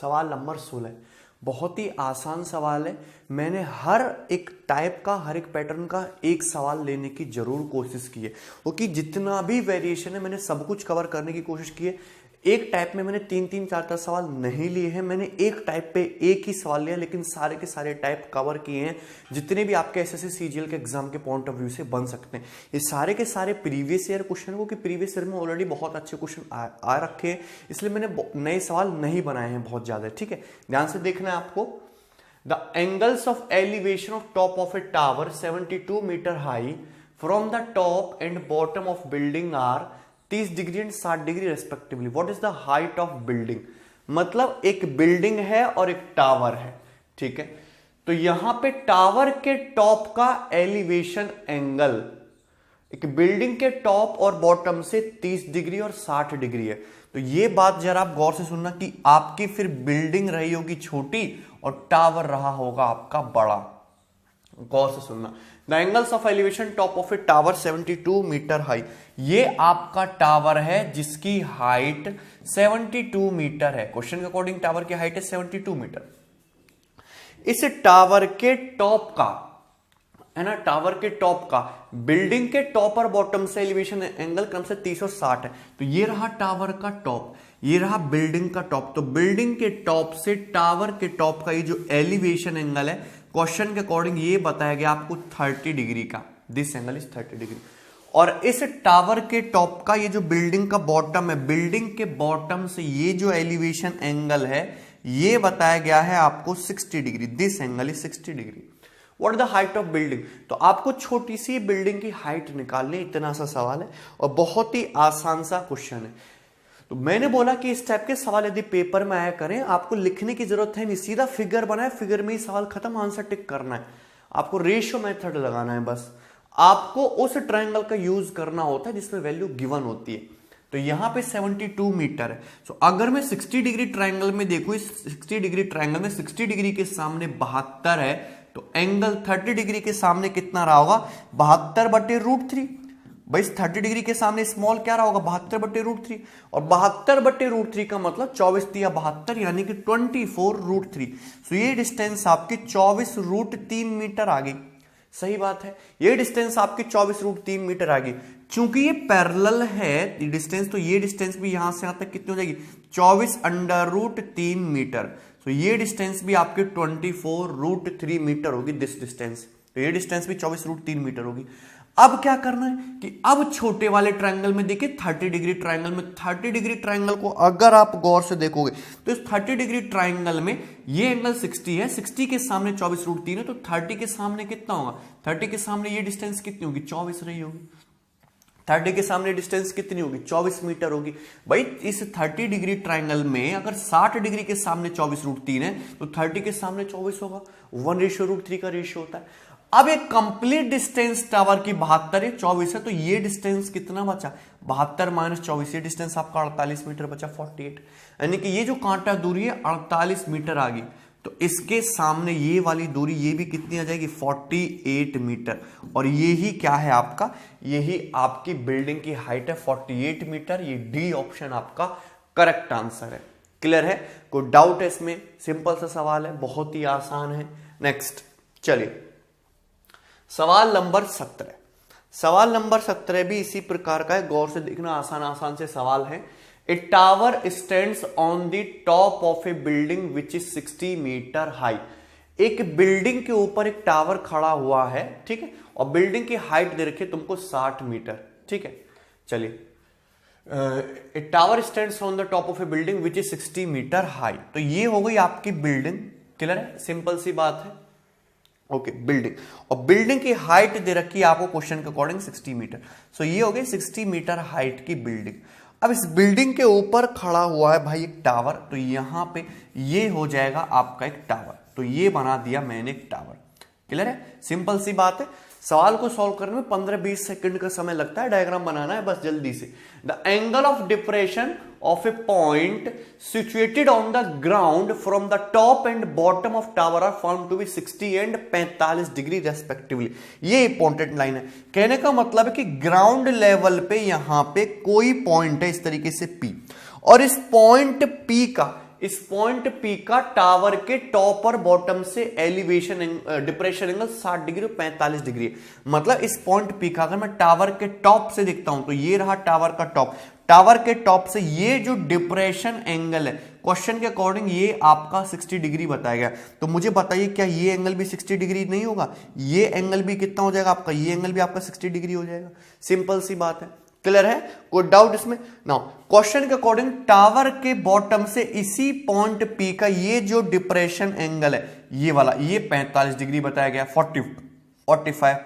सवाल नंबर 16 बहुत ही आसान सवाल है। मैंने हर एक टाइप का, हर एक पैटर्न का एक सवाल लेने की जरूर कोशिश की है, क्योंकि जितना भी वेरिएशन है मैंने सब कुछ कवर करने की कोशिश की है। एक टाइप में मैंने 3-3, 4-4 सवाल नहीं लिए हैं, मैंने एक टाइप पे एक ही सवाल लिया, लेकिन सारे के सारे टाइप कवर किए हैं जितने भी आपके एसएससी सीजीएल के एग्जाम के पॉइंट ऑफ व्यू से बन सकते हैं। ये सारे के सारे प्रीवियस ईयर क्वेश्चन है, क्योंकि प्रीवियस ईयर में ऑलरेडी बहुत अच्छे क्वेश्चन आ रखे हैं, इसलिए मैंने नए सवाल नहीं बनाए हैं बहुत ज्यादा। ठीक है, ध्यान से देखना है आपको। The angles of elevation of top of a tower 72 metre high from the top and bottom of building are 30 degree and 60 degree respectively. What is the height of building? मतलब एक बिल्डिंग है और एक टावर है। ठीक है, तो यहां पे टावर के टॉप का एलिवेशन एंगल एक बिल्डिंग के टॉप और बॉटम से 30 डिग्री और 60 डिग्री है। तो ये बात जरा आप गौर से सुनना कि आपकी फिर बिल्डिंग रही होगी छोटी और टावर रहा होगा आपका बड़ा। गौर से सुनना। The angles of elevation top of a tower 72 metre high. ये आपका टावर है जिसकी हाइट 72 मीटर है। क्वेश्चन के अकॉर्डिंग टावर की हाइट है 72 मीटर। इस टावर के टॉप का है ना, टावर के टॉप का बिल्डिंग के टॉप और बॉटम से एलिवेशन एंगल कम से 30 और 60 है। तो ये रहा टावर का टॉप, ये रहा बिल्डिंग का टॉप। तो बिल्डिंग के टॉप से टावर के टॉप का ये जो एलिवेशन एंगल है, क्वेश्चन के अकॉर्डिंग ये बताया गया आपको 30 डिग्री का। This angle is 30 degree. और इस टावर के टॉप का ये जो बिल्डिंग का बॉटम है, बिल्डिंग के बॉटम से ये जो एलिवेशन एंगल है ये बताया गया है आपको 60 degree. This angle is 60 degree. What is the height of building? तो आपको छोटी सी बिल्डिंग की हाइट निकालनी, इतना सा सवाल है और बहुत ही आसान सा क्वेश्चन है। तो मैंने बोला कि इस टाइप के सवाल यदि पेपर में आया करें, आपको लिखने की जरूरत है नहीं, सीधा फिगर बनाए, फिगर में ही सवाल खत्म, आंसर टिक करना है। आपको रेशियो मेथड लगाना है, बस आपको उस ट्रायंगल का यूज करना होता है जिसमें वैल्यू गिवन होती है। तो यहां पे 72 मीटर है। तो अगर मैं 60 डिग्री ट्रायंगल में देखूं, इस 60 डिग्री ट्रायंगल में 60 डिग्री के सामने 72 है, तो एंगल 30 डिग्री के सामने कितना रहा होगा? 72/√3। भाई 30 डिग्री के सामने स्मॉल क्या रहा होगा? 72/√3। और 72/√3 का मतलब 24 दिया 72, यानी कि 24√3। तो ये डिस्टेंस आपकी 24√3 मीटर आ गई। सही बात है, ये डिस्टेंस आपकी 24√3 मीटर आ गई। चूंकि ये पैरेलल है डिस्टेंस, तो ये डिस्टेंस भी यहां से यहां तक कितनी हो जाएगी? 24√3 मीटर। तो ये डिस्टेंस भी आपके 24√3 मीटर होगी। दिस डिस्टेंस, तो ये डिस्टेंस भी 24√3 मीटर होगी। अब क्या करना है कि अब छोटे वाले ट्रायंगल में देखिए, 30 डिग्री ट्रायंगल में, 30 डिग्री ट्रायंगल को अगर आप गौर से देखोगे तो इस 30 डिग्री ट्रायंगल में ये एंगल 60 है, 60 के सामने 24√3 है, तो 30 के सामने कितना होगा? 30 के सामने ये डिस्टेंस कितनी होगी? 24 रही होगी। 30 के सामने डिस्टेंस कितनी होगी? 24 मीटर होगी। भाई इस 30 डिग्री ट्रायंगल में अगर 60 डिग्री के सामने 24√3 है, तो 30 के सामने 24 होगा। 1:√3 का रेशियो होता है। अब एक कंप्लीट डिस्टेंस टावर की 72 है, 24 है, तो ये डिस्टेंस कितना बचा? 72 - 24, ये डिस्टेंस आपका 48 मीटर बचा, 48। यानी कि ये जो कांटा दूरी है 48 मीटर आ गई। तो इसके सामने ये वाली दूरी, ये भी कितनी आ जाएगी? 48 मीटर। और ये ही क्या है आपका? यही आपकी बिल्डिंग की हाइट है 48 मीटर। ये डी ऑप्शन आपका करेक्ट आंसर है। क्लियर है? कोई डाउट है इसमें? सिंपल सा सवाल है, बहुत ही आसान है। नेक्स्ट चलिए, सवाल नंबर 17। सवाल नंबर 17 भी इसी प्रकार का है, गौर से देखना, आसान आसान से सवाल है। A tower stands on the top of a building which is 60 metre high. एक बिल्डिंग के ऊपर एक टावर खड़ा हुआ है, ठीक है, और बिल्डिंग की हाइट दे रखी है तुमको 60 मीटर। ठीक है, चलिए, a tower stands on the top of a building which is 60 metre high. तो ये हो गई आपकी बिल्डिंग। क्लियर है? सिंपल सी बात है। ओके, बिल्डिंग, और बिल्डिंग की हाइट दे रखी है आपको क्वेश्चन के अकॉर्डिंग 60 मीटर। सो ये हो गई 60 मीटर हाइट की बिल्डिंग। अब इस बिल्डिंग के ऊपर खड़ा हुआ है भाई एक टावर, तो यहां पे ये हो जाएगा आपका एक टावर। तो ये बना दिया मैंने एक टावर। क्लियर है? सिंपल सी बात है। सवाल को सॉल्व करने में 15-20 सेकंड का समय लगता है, डायग्राम बनाना है बस जल्दी से। The angle of depression of a point situated on the ground from the top and bottom of tower are found to be 60 and 45 degree respectively. ये इंपॉर्टेंट लाइन है। कहने का मतलब है कि ग्राउंड लेवल पे यहां पे कोई पॉइंट है इस तरीके से P, और इस पॉइंट P का इस पॉइंट पी का टावर के टॉप और बॉटम से एलिवेशन डिप्रेशन एंगल 60 डिग्री और 45 डिग्री है। मतलब इस पॉइंट पी का अगर मैं टावर के टॉप से देखता हूं तो ये रहा टावर का टॉप, टावर के टॉप से ये जो डिप्रेशन एंगल है क्वेश्चन के अकॉर्डिंग ये आपका 60 डिग्री बताया गया। तो मुझे बताइए क्या ये एंगल भी 60 डिग्री नहीं होगा? ये एंगल भी कितना हो जाएगा आपका? ये एंगल भी आपका 60 डिग्री हो जाएगा। सिंपल सी बात है, क्लियर है? कोई डाउट इसमें? नाउ क्वेश्चन के अकॉर्डिंग टावर के बॉटम से इसी पॉइंट पी का ये जो डिप्रेशन एंगल है ये वाला, ये 45 डिग्री बताया गया, 45।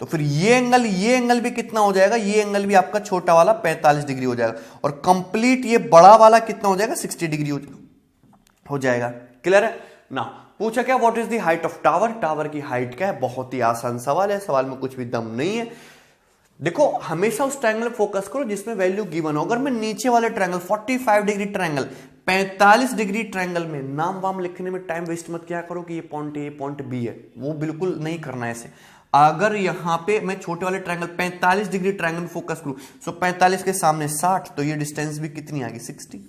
तो फिर ये एंगल भी कितना हो जाएगा? ये एंगल भी आपका छोटा वाला 45 डिग्री हो जाएगा और कंप्लीट ये बड़ा वाला कितना हो जाएगा? 60 डिग्री हो जाएगा। क्लियर है ना? पूछा क्या what is the height of tower? Tower की हाइट क्या है? बहुत ही आसान सवाल है, सवाल में कुछ भी दम नहीं है। देखो हमेशा उस ट्रायंगल फोकस करो जिसमें वैल्यू गिवन हो। अगर मैं नीचे वाले triangle 45 degree triangle 45 degree triangle में नाम वाम लिखने में टाइम वेस्ट मत किया करो कि ये पॉइंट ए पॉइंट बी है, वो बिल्कुल नहीं करना है ऐसे। अगर यहां पे मैं छोटे वाले ट्रायंगल 45 डिग्री ट्रायंगल फोकस करूं सो 45 के सामने 60, तो ये डिस्टेंस भी कितनी आ गई? 60।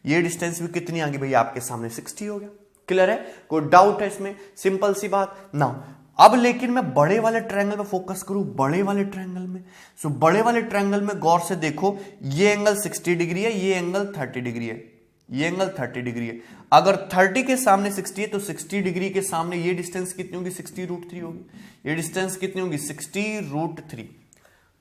ये डिस्टेंस भी कितनी आ गई भैया? आपके सामने 60 हो गया। क्लियर है? कोई डाउट है इसमें? सिंपल सी बात ना। अब लेकिन मैं बड़े वाले ट्रायंगल पे फोकस करूं, बड़े वाले ट्रायंगल में, सो बड़े वाले ट्रायंगल में गौर से देखो, ये एंगल 60 डिग्री है, ये एंगल 30 डिग्री है, ये एंगल 30 डिग्री है। अगर 30 के सामने 60 है तो 60 डिग्री के सामने ये डिस्टेंस कितनी होगी? 60√3 होगी। ये डिस्टेंस कितनी होगी? 60√3।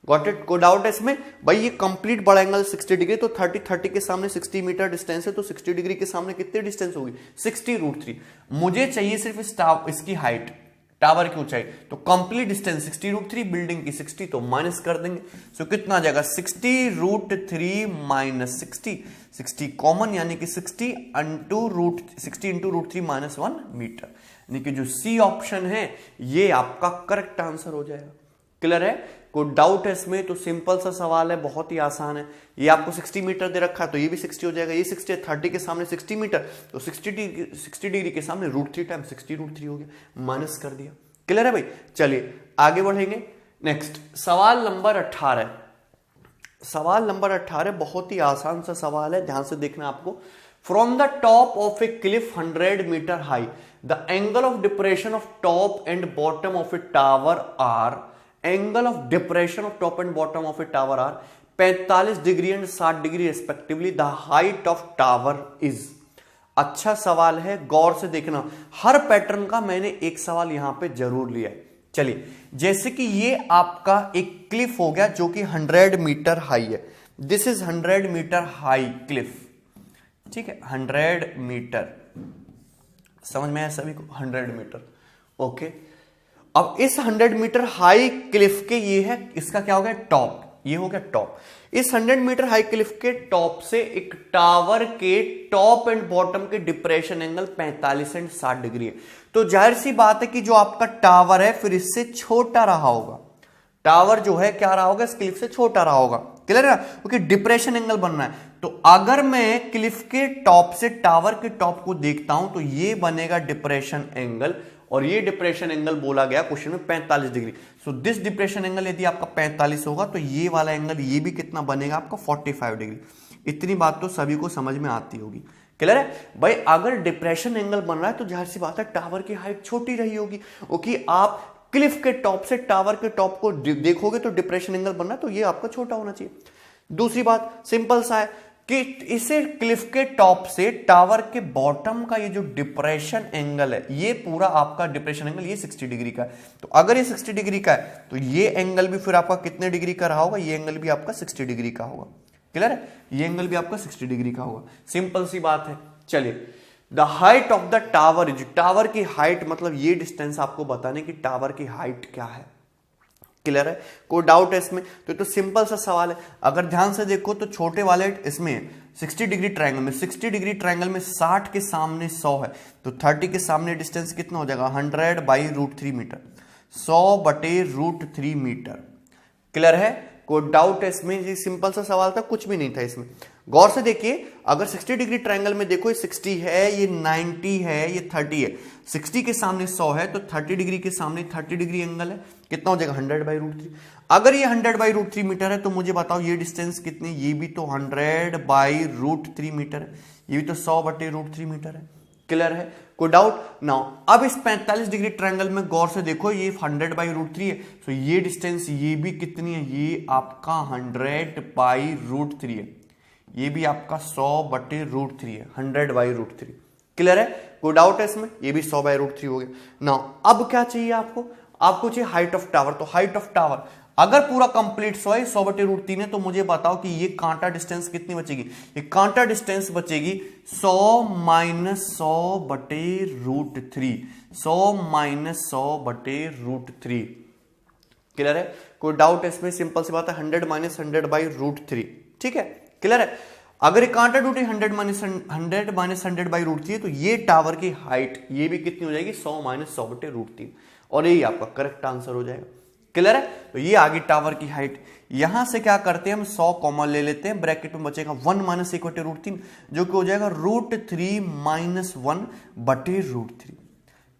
Got it? कोई डाउट है इसमें? भाई ये कंप्लीट बड़ा एंगल 60 डिग्री, तो 30 के सामने 60 मीटर डिस्टेंस है, तो 60 डिग्री के सामने कितनी डिस्टेंस होगी? 60√3। मुझे चाहिए सिर्फ इसकी हाइट, टावर की ऊंचाई, तो कंप्लीट डिस्टेंस 60√3, बिल्डिंग की 60, तो माइनस कर देंगे। सो कितना आ जाएगा? 60√3 माइनस 60 कॉमन, यानी कि 60 इंटू √3 माइनस 1 मीटर, यानी कि जो सी ऑप्शन है ये आपका करेक्ट आंसर हो जाएगा। क्लियर है? कोई डाउट है इसमें? तो सिंपल सा सवाल है, बहुत ही आसान है। ये आपको 60 मीटर दे रखा है तो ये भी 60 हो जाएगा। ये 60 है, 30 के सामने 60 मीटर, तो 60 डिग्री के सामने √3 टाइम 60√3 हो गया, माइनस कर दिया। क्लियर है भाई? चलिए आगे बढ़ेंगे। नेक्स्ट सवाल नंबर 18। सवाल नंबर 18 बहुत ही आसान सा सवाल है, ध्यान से देखना आपको। From the top of a cliff 100 metre high, the angle of depression of top and bottom of a tower are, angle of depression of top and bottom of a tower are 45 degree and 60 degree respectively, the height of tower is. अच्छा सवाल है, गौर से देखना। हर pattern का मैंने एक सवाल यहां पे जरूर लिया है। चलिए, जैसे कि ये आपका एक क्लिफ हो गया जो कि 100 मीटर हाई है। This is 100 metre high cliff, ठीक है, 100 मीटर, समझ में आया सभी को? 100 मीटर, ओके। अब इस 100 मीटर हाई क्लिफ के ये है, इसका क्या हो गया? टॉप, ये हो गया टॉप। इस 100 मीटर हाई क्लिफ के टॉप से एक टावर के टॉप एंड बॉटम के डिप्रेशन एंगल 45 एंड 60 डिग्री है। तो जाहिर सी बात है कि जो आपका टावर है फिर इससे छोटा रहा होगा। टावर जो है क्या रहा होगा? इस क्लिफ से छोटा रहा होगा। क्लियर है ना? क्योंकि डिप्रेशन एंगल बनना है। तो अगर मैं क्लिफ के टॉप से टावर के टॉप को देखता हूं तो ये बनेगा डिप्रेशन एंगल, और ये डिप्रेशन एंगल बोला गया क्वेश्चन में 45 degree. So this depression angle यदि आपका 45 होगा तो ये वाला एंगल ये भी कितना बनेगा आपका? 45 डिग्री। इतनी बात तो सभी को समझ में आती होगी। क्लियर है भाई? अगर डिप्रेशन एंगल बन रहा है तो जाहिर सी बात है टावर की हाइट छोटी रही होगी, क्योंकि आप क्लिफ के टॉप से टावर के टॉप को देखोगे तो डिप्रेशन एंगल बन रहा है तो ये आपका छोटा होना चाहिए। दूसरी बात सिंपल सा है कि इसे क्लिफ के टॉप से टावर के बॉटम का ये जो डिप्रेशन एंगल है, ये पूरा आपका डिप्रेशन एंगल ये 60 डिग्री का है। तो अगर ये 60 डिग्री का है तो ये एंगल भी फिर आपका कितने डिग्री का रहा होगा? ये एंगल भी आपका 60 डिग्री का होगा। क्लियर है? ये एंगल भी आपका 60 डिग्री का होगा। सिंपल सी बात है। चलिए, the height of the tower is, tower की हाइट मतलब ये डिस्टेंस आपको बताने की टावर की हाइट क्या है। क्लियर है? कोई डाउट है इसमें? तो सिंपल सा सवाल है। अगर ध्यान से देखो तो छोटे वाले इसमें 60 डिग्री ट्रायंगल में, 60 डिग्री ट्रायंगल में 60 के सामने 100 है, तो 30 के सामने डिस्टेंस कितना हो जाएगा? 100/√3 मीटर, 100/√3 मीटर। क्लियर है? कोई डाउट है इसमें? ये सिंपल सा सवाल था, कुछ भी नहीं था इसमें। गौर से देखिए, अगर 60 डिग्री ट्रायंगल में देखो, ये 60 है, ये 90 है, ये 30 है। 60 के सामने 100 है तो 30 डिग्री के सामने 30 डिग्री एंगल है, कितना हो जाएगा 100/√3। अगर ये 100/√3 मीटर है तो मुझे बताओ ये डिस्टेंस कितनी, ये भी तो 100/√3 मीटर है, ये भी तो 100/√3 मीटर है। क्लियर है, कोई डाउट? नाउ अब इस 45 डिग्री ट्रायंगल में गौर से देखो, ये 100/√3 है, तो ये डिस्टेंस ये भी कितनी है, ये आपका 100/√3 है, ये भी आपका 100/√3 है, 100/√3। क्लियर है, कोई डाउट है इसमें? ये भी 100/√3 हो गया। नाउ अब क्या चाहिए आपको? आपको चाहिए हाइट ऑफ टावर। तो हाइट ऑफ टावर अगर पूरा कंप्लीट 100/√3 है तो मुझे बताओ कि ये कांटा डिस्टेंस कितनी बचेगी? ये कांटा डिस्टेंस बचेगी 100 - 100/√3, 100 - 100/√3। क्लियर है, कोई डाउट है इसमें? सिंपल सी बात है, 100 - 100/√3। ठीक है, क्लियर है। अगर ये कांटा ड्यूटी 100 - 100/√3 है तो ये टावर की हाइट ये भी कितनी हो जाएगी? 100 - 100/√3, और यही आपका करेक्ट आंसर हो जाएगा। क्लियर है, तो ये आगे टावर की हाइट। यहां से क्या करते हैं हम, 100 कॉमन ले लेते हैं, ब्रैकेट में बचेगा 1 - 1/√3 जो कि हो जाएगा √3 - 1/√3।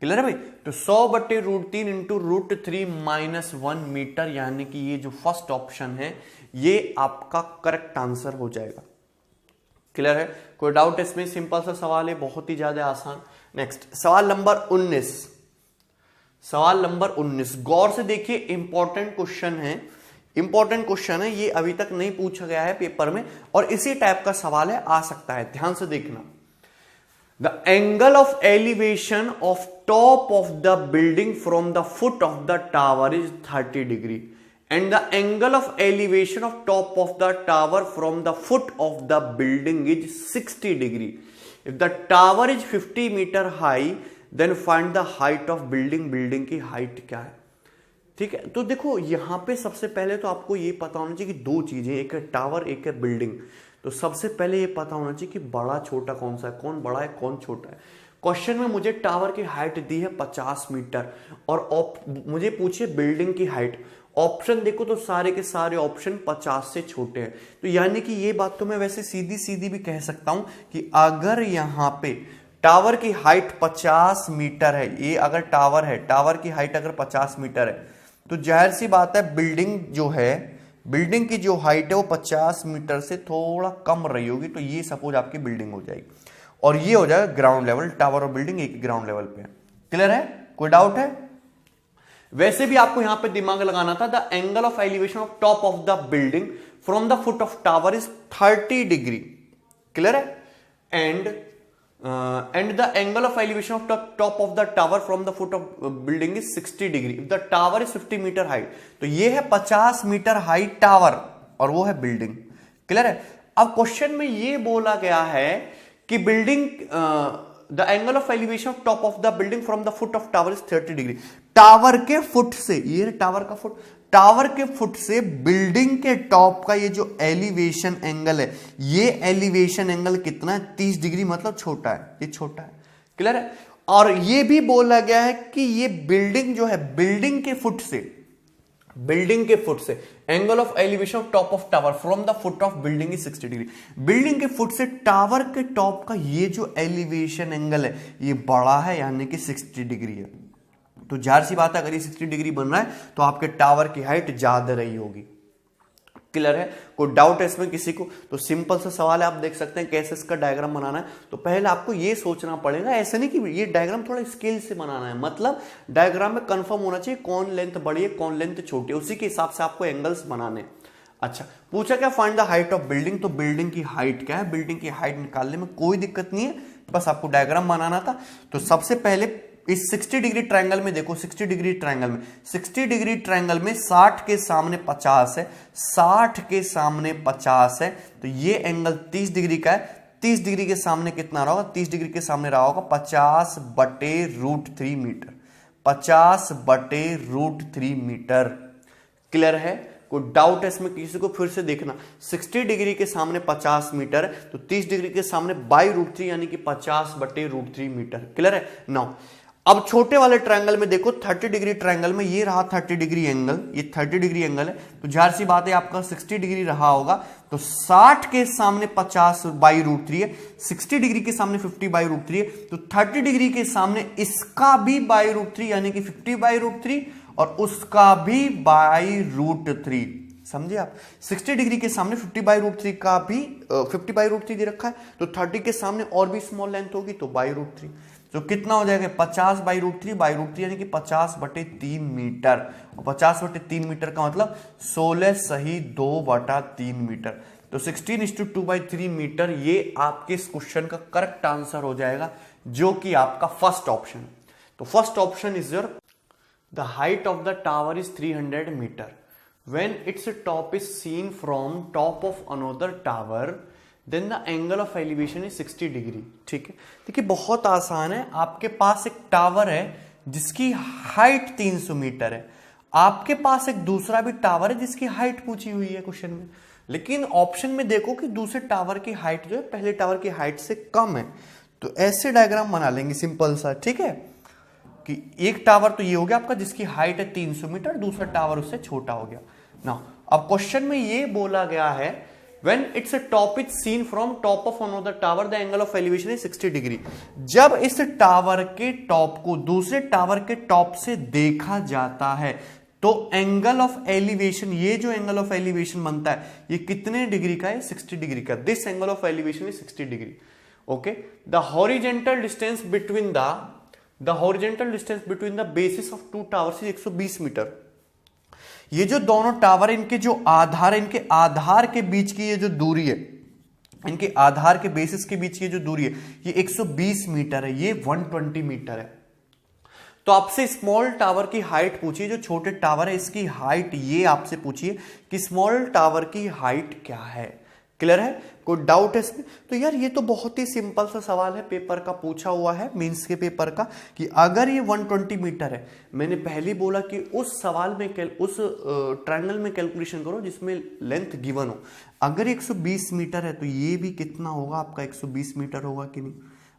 क्लियर है भाई, तो 100/√3 इंटू √3 - 1 मीटर, यानी कि ये जो फर्स्ट ऑप्शन है ये आपका करेक्ट आंसर हो जाएगा। क्लियर है, कोई डाउट इसमें? सिंपल सा सवाल है, बहुत ही ज्यादा आसान। नेक्स्ट सवाल नंबर 19। सवाल नंबर 19 गौर से देखिए, इंपॉर्टेंट क्वेश्चन है, इंपॉर्टेंट क्वेश्चन है, ये अभी तक नहीं पूछा गया है पेपर में और इसी टाइप का सवाल है, आ सकता है, ध्यान से देखना। The angle of elevation of top of the building from the foot of the tower is 30 degree and the angle of elevation of top of the tower from the foot of the building is 60 degree. If the tower is 50 meter high, then find the height of building. building की height क्या है? ठीक है, तो देखो यहां पे सबसे पहले तो आपको ये पता होना चाहिए कि दो चीजें, एक है टावर, एक है बिल्डिंग। तो सबसे पहले ये पता होना चाहिए कि बड़ा छोटा कौन सा है, कौन बड़ा है कौन छोटा है। क्वेश्चन में मुझे टावर की हाइट दी है 50 मीटर और मुझे पूछे बिल्डिंग की हाइट। ऑप्शन देखो तो सारे के सारे ऑप्शन 50 से छोटे हैं, तो यानी कि ये बात तो मैं वैसे सीधी सीधी भी कह सकता हूं कि अगर यहां पे टावर की हाइट 50 मीटर है, ये अगर टावर है, टावर की हाइट अगर 50 मीटर है तो जाहिर सी बात है बिल्डिंग जो है, बिल्डिंग की जो हाइट है वो 50 मीटर से थोड़ा कम रही होगी, तो ये सपोज आपकी बिल्डिंग हो जाएगी और ये हो जाएगा ग्राउंड लेवल। टावर और बिल्डिंग एक ग्राउंड लेवल पे है। क्लियर है, कोई डाउट है? वैसे भी आपको यहां पे दिमाग लगाना था, the angle of elevation of top of the building from the foot of tower is 30 degree. Clear है, and the angle of elevation of top of the tower from the foot of building is 60 degree. The tower is 50 metre height, तो ये है 50 metre height tower और वो है building. Clear है, अब question में ये बोला गया है कि building the angle of elevation of top of the building from the foot of tower is 30 degree. Tower के फुट से, ये टावर का फुट, टावर के फुट से बिल्डिंग के टॉप का ये जो एलिवेशन एंगल है, ये एलिवेशन एंगल कितना है? 30 डिग्री, मतलब छोटा है, ये छोटा है। क्लियर है, और ये भी बोला गया है कि ये बिल्डिंग जो है, बिल्डिंग के फुट से, बिल्डिंग के फुट से angle of elevation of top of tower from the foot of building is 60 degree. Building के फुट से टावर के टॉप का ये जो एलिवेशन एंगल है ये बड़ा है, यानी कि 60 डिग्री है। तो जाहिर सी बात है अगर ये 60 डिग्री बन रहा है तो आपके टावर की हाइट ज्यादा रही होगी। क्लियर है, कोई डाउट है इसमें किसी को? तो सिंपल सा सवाल है, आप देख सकते हैं कैसे इसका डायग्राम बनाना है। तो पहले आपको ये सोचना पड़ेगा, ऐसा नहीं कि ये डायग्राम थोड़ा स्केल से बनाना है, मतलब डायग्राम में कंफर्म होना चाहिए कौन लेंथ बड़ी है कौन लेंथ छोटी है, उसी के हिसाब से आपको एंगल्स बनाने। अच्छा, पूछा क्या find the height of building, तो बिल्डिंग की हाइट क्या है? बिल्डिंग की हाइट निकालने में कोई दिक्कत नहीं है, बस आपको डायग्राम बनाना था। तो सबसे पहले इस 60 डिग्री ट्रायंगल में देखो, 60 डिग्री ट्रायंगल में, 60 डिग्री ट्रायंगल में 60 के सामने 50 है, 60 के सामने 50 है, तो ये एंगल 30 डिग्री का है। 30 डिग्री के सामने कितना रहा होगा? 30 डिग्री के सामने रहा होगा 50/√3 मीटर, 50/√3 मीटर। क्लियर है, कोई डाउट है इसमें किसी को? फिर से देखना, 60 डिग्री के सामने 50 मीटर है, तो 30 डिग्री के सामने √3 यानी कि 50/√3 मीटर। क्लियर है। नाउ अब छोटे वाले ट्रायंगल में देखो, 30 डिग्री ट्रायंगल में ये रहा 30 डिग्री एंगल, ये 30 डिग्री एंगल है, तो जाहिर सी बात है आपका 60 डिग्री रहा होगा, तो 60 के सामने 50/√3 है, 60 डिग्री के सामने 50/√3 है, तो 30 डिग्री के सामने इसका भी √3 यानी कि 50/√3, और उसका भी बाई रूट 3। समझे आप? 60 डिग्री के सामने 50/√3 का भी 50/√3 दे रखा है, तो 30 के सामने और भी स्मॉल लेंथ होगी तो बाई√3। तो कितना हो जाएगा? 50/√3 यानी कि 50/3 मीटर। और 50/3 मीटर का मतलब 16 सही 2/3 मीटर। तो 16:2/3 मीटर ये आपके इस क्वेश्चन का करेक्ट आंसर हो जाएगा, जो कि आपका फर्स्ट ऑप्शन। तो first option is your the height of the tower is 300 metre when its top is seen from top of another tower then the angle of elevation is 60 degree. ठीक है, देखिए बहुत आसान है। आपके पास एक टावर है जिसकी हाइट 300 मीटर है, आपके पास एक दूसरा भी टावर है जिसकी हाइट पूछी हुई है क्वेश्चन में, लेकिन ऑप्शन में देखो कि दूसरे टावर की हाइट जो है पहले टावर की हाइट से कम है। तो ऐसे डायग्राम बना लेंगे सिंपल सा। ठीक है, कि एक टावर तो ये हो गया आपका जिसकी हाइट है 300 मीटर, दूसरा टावर उससे छोटा हो गया ना। अब क्वेश्चन में ये बोला गया है when its top is seen from top of another tower the angle of elevation is 60 degree. जब इस टावर के टॉप को दूसरे टावर के टॉप से देखा जाता है तो एंगल ऑफ एलिवेशन, ये जो एंगल ऑफ एलिवेशन बनता है ये कितने डिग्री का है? 60 डिग्री का। This angle of elevation is 60 degree. Okay, the horizontal distance between the basis of two towers is 120 metre. ये जो दोनों टावर, इनके जो आधार, इनके आधार के बीच की ये जो दूरी है, इनके आधार के बेसिस के बीच की जो दूरी है ये 120 मीटर है, ये 120 मीटर है। तो आपसे स्मॉल टावर की हाइट पूछिए, जो छोटे टावर है इसकी हाइट ये आपसे पूछिए कि स्मॉल टावर की हाइट क्या है। क्लियर है? कोई डाउट है इसमें? तो यार ये तो बहुत ही सिंपल सा सवाल है, पेपर का पूछा हुआ है, मेंस के पेपर का, कि अगर ये 120 मीटर है, मैंने पहले बोला कि उस सवाल में उस ट्रायंगल में कैलकुलेशन करो जिसमें लेंथ गिवन हो। अगर 120 मीटर है तो ये भी कितना होगा आपका? 120 मीटर होगा कि नहीं?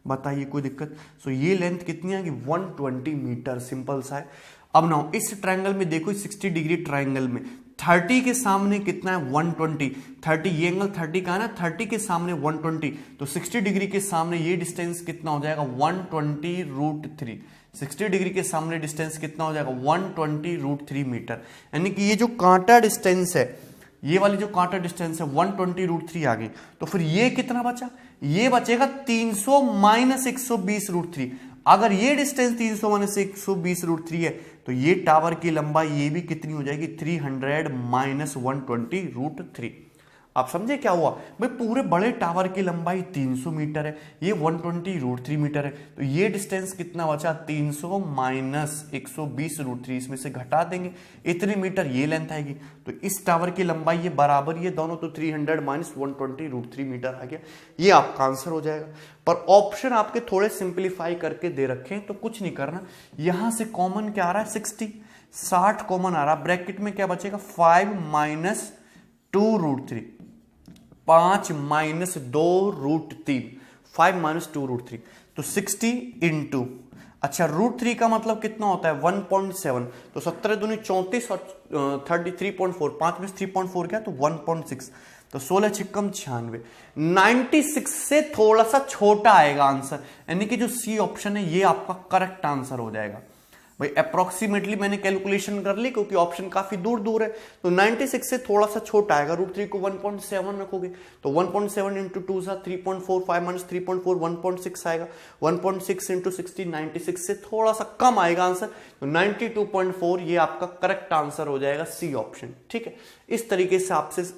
बताइए, कोई दिक्कत? सो ये लेंथ कितनी आएगी? 120 मीटर। सिंपल सा है। अब ना इस ट्रायंगल में देखो, 60 डिग्री ट्रायंगल में 30 के सामने कितना है? 120। 30, ये एंगल 30 का है ना, 30 के सामने 120, तो 60 डिग्री के सामने ये डिस्टेंस कितना हो जाएगा? 120√3। 60 डिग्री के सामने डिस्टेंस कितना हो जाएगा? 120√3 मीटर। यानी कि ये जो कांटा डिस्टेंस है, ये वाली जो कांटा डिस्टेंस है 120√3 आ गई। तो फिर ये कितना बचा? ये बचेगा 300 - 120√3। अगर ये डिस्टेंस 300 - 120√3 है तो ये टावर की लंबाई ये भी कितनी हो जाएगी? 300 - 120√3। आप समझे क्या हुआ भाई? पूरे बड़े टावर की लंबाई 300 मीटर है, ये 120√3 मीटर है, तो ये डिस्टेंस कितना बचा? 300 - 120√3, इसमें से घटा देंगे, इतनी मीटर ये लेंथ आएगी। तो इस टावर की लंबाई ये बराबर, ये दोनों, तो 300 - 120√3 मीटर आ गया। ये आपका आंसर हो जाएगा। पर ऑप्शन आपके थोड़े सिंप्लीफाई करके दे रखे हैं, तो कुछ नहीं करना। यहां से कॉमन क्या आ रहा है? 60 कॉमन आ रहा है। ब्रैकेट में क्या बचेगा? 5 - 2√3, 5 - 2√3, 5 - 2√3, तो 60 इंटू, अच्छा √3 का मतलब कितना होता है? 1.7, तो 17 दूनी 34 और 33.4, 5 में 3.4 क्या, तो 1.6, तो 16 छिक्कम 96, 96 से थोड़ा सा छोटा आएगा आंसर, यानी कि जो सी ऑप्शन है ये आपका करेक्ट आंसर हो जाएगा। भाई अप्रोक्सीमेटली मैंने कैलकुलेशन कर ली क्योंकि ऑप्शन काफी दूर दूर है, तो 96 से थोड़ा सा छोटा आएगा। √3 को 1.7 रखोगे तो 1.7 इंटू 2 सा 3.4, 5 - 3.4 1.6 आएगा। 1.6 इंटू 60, 96 से थोड़ा सा कम आएगा आंसर, तो 92.4 ये आपका करेक्ट आंसर हो जाएगा, सी ऑप्शन। ठीक है, इस तरीके से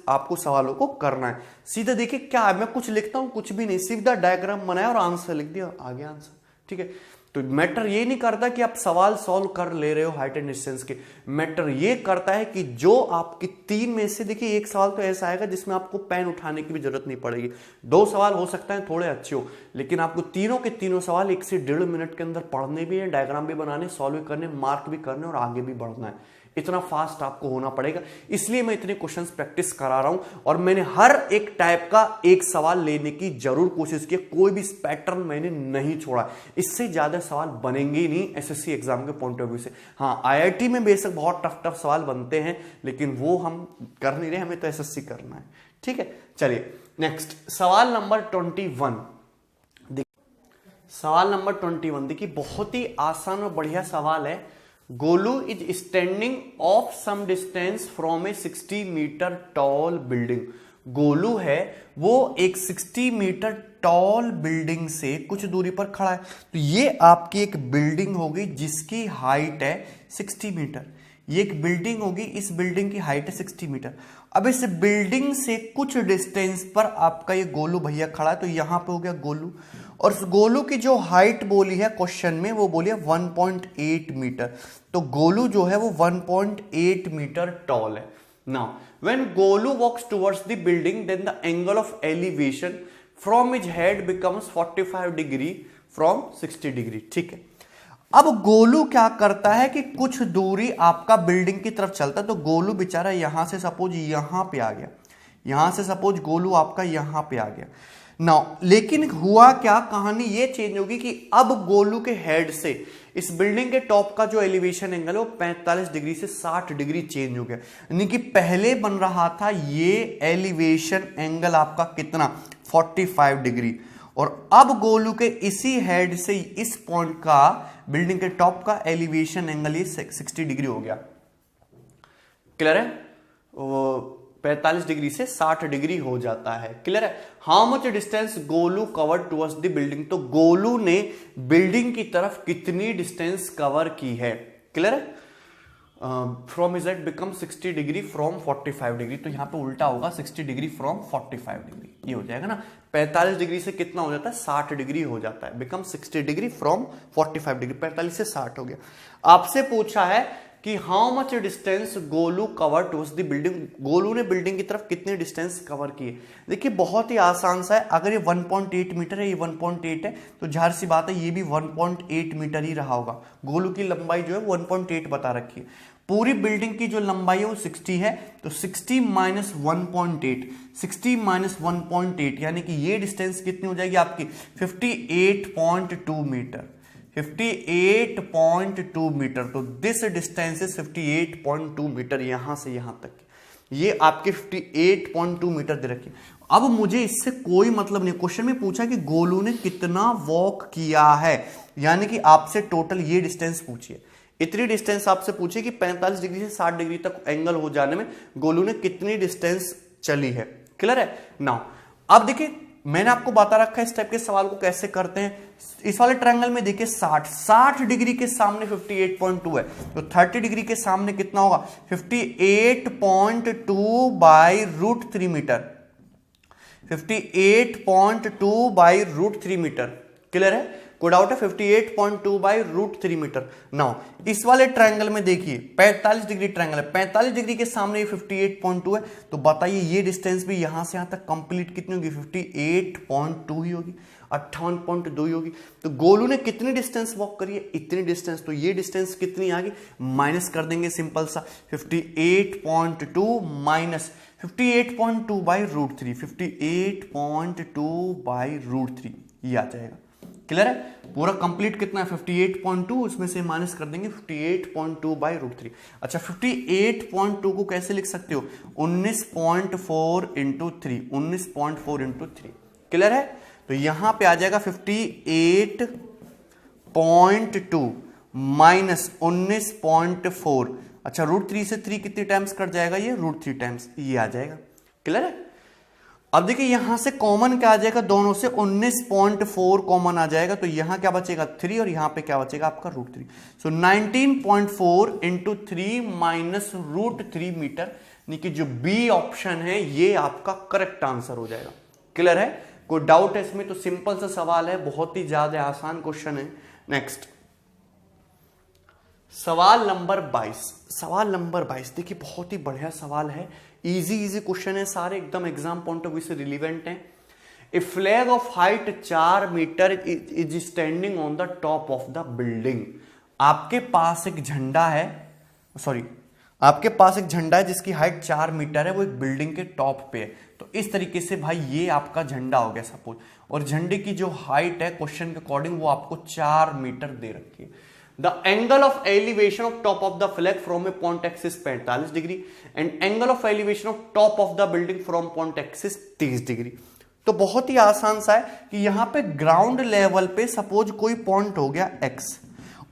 आपको सवालों को करना है। सीधा देखिए क्या है, मैं कुछ लिखता हूं, कुछ भी नहीं, सीधा डायग्राम बनाया और आंसर लिख दिया, आ गया आंसर। ठीक है, तो मैटर ये नहीं करता कि आप सवाल सॉल्व कर ले रहे हो हाइट एंड डिस्टेंस के, मैटर ये करता है कि जो आपकी 3 में से, देखिए एक सवाल तो ऐसा आएगा जिसमें आपको पेन उठाने की भी जरूरत नहीं पड़ेगी। 2 सवाल हो सकता है थोड़े अच्छे हो, लेकिन आपको तीनों के तीनों सवाल 1 से 1.5 मिनट के अंदर पढ़ने भी है, डायग्राम भी बनाने, सॉल्व भी करने, मार्क भी करने और आगे भी बढ़ना है। इतना फास्ट आपको होना पड़ेगा, इसलिए मैं इतने क्वेश्चंस प्रैक्टिस करा रहा हूं, और मैंने हर एक टाइप का एक सवाल लेने की जरूर कोशिश की, कोई भी पैटर्न मैंने नहीं छोड़ा। इससे ज्यादा सवाल बनेंगे ही नहीं एसएससी एग्जाम के पॉइंट ऑफ व्यू से। हाँ, आईआईटी में बेशक बहुत टफ सवाल बनते हैं, लेकिन वो हम कर नहीं रहे, हमें तो एसएससी करना है। ठीक है, चलिए नेक्स्ट सवाल नंबर 21। सवाल नंबर 21 देखिए, बहुत ही आसान और बढ़िया सवाल है। Golu is standing off some distance from a 60 metre tall building. Golu है वो एक 60 मीटर टॉल बिल्डिंग से कुछ दूरी पर खड़ा है। तो ये आपकी एक बिल्डिंग होगी जिसकी हाइट है 60 मीटर। ये एक बिल्डिंग होगी, इस बिल्डिंग की हाइट है 60 मीटर। अब इस बिल्डिंग से कुछ डिस्टेंस पर आपका ये गोलू भैया खड़ा है, तो यहां पे हो गया गोलू। और उस गोलू की जो हाइट बोली है क्वेश्चन में, वो बोली है 1.8 मीटर। तो गोलू जो है वो 1.8 मीटर टॉल है। Now when Golu walks towards the building then the angle of elevation from his head becomes 45 degree from 60 degree. ठीक है, अब गोलू क्या करता है कि कुछ दूरी आपका बिल्डिंग की तरफ चलता है। तो गोलू बेचारा यहां से सपोज यहां पे आ गया, यहां से सपोज गोलू आपका यहां पे आ गया ना। लेकिन हुआ क्या, कहानी ये चेंज होगी कि अब गोलू के हेड से इस बिल्डिंग के टॉप का जो एलिवेशन एंगल है वो 45 डिग्री से 60 डिग्री चेंज हो गया। यानी कि पहले बन रहा था ये एलिवेशन एंगल आपका कितना, 45 डिग्री। और अब गोलू के इसी हेड से इस पॉइंट का बिल्डिंग के टॉप का एलिवेशन एंगल ये 60 डिग्री हो गया। क्लियर है, वो 45 डिग्री से 60 डिग्री हो जाता है। क्लियर है। How much distance Golu cover towards the building. तो गोलू ने बिल्डिंग की तरफ कितनी डिस्टेंस कवर की है। क्लियर है। From his head become 60 degree from 45 degree. तो यहां पे उल्टा होगा, 60 डिग्री फ्रॉम 45 डिग्री, ये हो जाएगा ना। 45 डिग्री से कितना हो जाता है, 60 डिग्री हो जाता है। बिकम 60 डिग्री फ्रॉम 45 डिग्री, 45 से 60 हो गया। आपसे पूछा है कि how much distance Golu cover towards the building. Golu ने बिल्डिंग की तरफ कितने डिस्टेंस कवर किए। देखिए बहुत ही आसान सा है, अगर ये 1.8 मीटर है, ये 1.8 है, तो जाहिर सी बात है ये भी 1.8 मीटर ही रहा होगा। गोलू की लंबाई जो है 1.8 बता रखी है। पूरी बिल्डिंग की जो लंबाई है वो 60 है, तो 60 माइनस 1.8, 60 माइनस 1.8 यानी कि ये डिस्टेंस कितनी हो जाएगी आपकी 58.2 मीटर। 58.2 मीटर। तो दिस डिस्टेंस इज 58.2 मीटर यहां से यहां तक। ये आपके 58.2 मीटर दे रखी। अब मुझे इससे कोई मतलब नहीं, क्वेश्चन में पूछा कि गोलू ने कितना वॉक किया है, यानी कि आपसे टोटल ये डिस्टेंस पूछिए। इतनी डिस्टेंस आपसे पूछे कि 45 डिग्री से 60 डिग्री तक एंगल हो जाने में गोलू ने कितनी डिस्टेंस चली है। क्लियर है। नाउ अब देखिए मैंने आपको बता रखा है इस टाइप के सवाल को कैसे करते हैं। इस वाले ट्रायंगल में देखिए 60 डिग्री के सामने 58.2 है, तो 30 डिग्री के सामने कितना होगा 58.2 by root 3 metre. 58.2 by root 3 metre. Clear है, कोई डाउट है। 58.2 बाई रूट 3 मीटर। नाउ इस वाले ट्रायंगल में देखिए 45 डिग्री ट्रायंगल है, 45 डिग्री के सामने ये 58.2 है, तो बताइए ये डिस्टेंस भी यहां से यहां तक कंप्लीट कितनी होगी 58.2 ही होगी, 58.2 ही होगी। तो गोलू ने कितनी डिस्टेंस वॉक करी है, इतनी डिस्टेंस। तो ये डिस्टेंस कितनी आ गई, माइनस कर देंगे सिंपल सा, 58.2 minus 58.2 by root 3, 58.2 by root 3 ये आ जाएगा। क्लियर है। पूरा कंप्लीट कितना है 58.2, उसमें से माइनस कर देंगे 58.2 बाई रूट 3। अच्छा 58.2 को कैसे लिख सकते हो 19.4 इंटू 3, 19.4 इंटू 3। क्लियर है। तो यहां पे आ जाएगा 58.2 माइनस 19.4। अच्छा रूट 3 से 3 कितने टाइम्स कट जाएगा, ये रूट 3 टाइम्स, ये आ जाएगा। क्लियर है। अब देखिए यहां से कॉमन क्या आ जाएगा, दोनों से 19.4 कॉमन आ जाएगा, तो यहां क्या बचेगा 3 और यहां पे क्या बचेगा आपका रूट 3। सो 19.4 इंटू 3 माइनस रूट 3 मीटर, यानी कि जो बी ऑप्शन है ये आपका करेक्ट आंसर हो जाएगा। क्लियर है, कोई डाउट है इसमें। तो सिंपल सा सवाल है, बहुत ही ज्यादा आसान क्वेश्चन है। नेक्स्ट सवाल नंबर 22। सवाल नंबर 22 देखिए बहुत ही बढ़िया सवाल है, इजी क्वेश्चन है सारे, एकदम एग्जाम पॉइंट ऑफ व्यू से रिलीवेंट हैं। A flag of height 4 metre is standing on the top of the building. आपके पास एक झंडा है, आपके पास एक झंडा है जिसकी हाइट 4 मीटर है, वो एक बिल्डिंग के टॉप पे है। तो इस तरीके से भाई ये आपका झंडा हो गया सपोज, और झंडे की जो हाइट है क्वेश्चन के अकॉर्डिंग वो आपको 4 मीटर दे रखी है। The angle of elevation of top of the flag from a point x is 45 degree and angle of elevation of top of the building from point x is 30 degree. तो बहुत ही आसान सा है कि यहां पे ग्राउंड लेवल पे suppose कोई पॉइंट हो गया x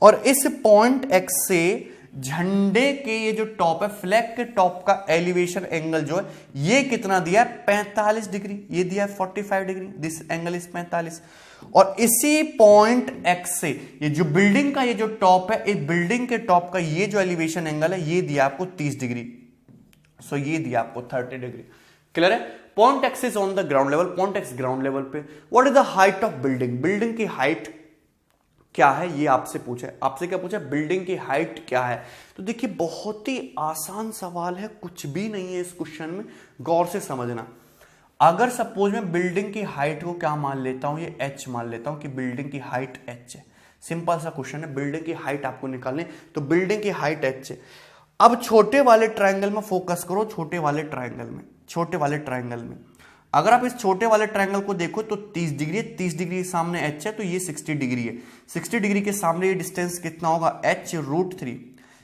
और इस पॉइंट एक्स से झंडे के ये जो टॉप है, फ्लैग के टॉप का एलिवेशन एंगल जो है ये कितना दिया है 45 डिग्री, ये दिया है 45 डिग्री, दिस एंगल इज 45। और इसी पॉइंट एक्स से ये जो बिल्डिंग का ये जो टॉप है, इस बिल्डिंग के टॉप का ये जो एलिवेशन एंगल है ये दिया आपको 30 डिग्री, सो ये दिया आपको 30 डिग्री। क्लियर है? Point X is on the ground level, point X ground level पे। What is the height of building, building की हाइट क्या है ये आपसे पूछा है। आपसे क्या पूछा है? बिल्डिंग की हाइट क्या है। तो देखिए बहुत ही आसान सवाल है, कुछ भी नहीं है इस क्वेश्चन में, गौर से समझना। अगर सपोज मैं बिल्डिंग की हाइट को क्या मान लेता हूं, ये h मान लेता हूं कि बिल्डिंग की हाइट h है। सिंपल सा क्वेश्चन है, बिल्डिंग की हाइट आपको निकालनी, तो बिल्डिंग की हाइट h है। अब छोटे वाले ट्रायंगल में फोकस करो, छोटे वाले ट्रायंगल में, छोटे वाले ट्रायंगल में अगर आप इस छोटे वाले ट्रायंगल को देखो तो 30 डिग्री है, 30 डिग्री के सामने h है, तो ये 60 डिग्री है। 60 डिग्री के सामने ये डिस्टेंस कितना होगा h√3।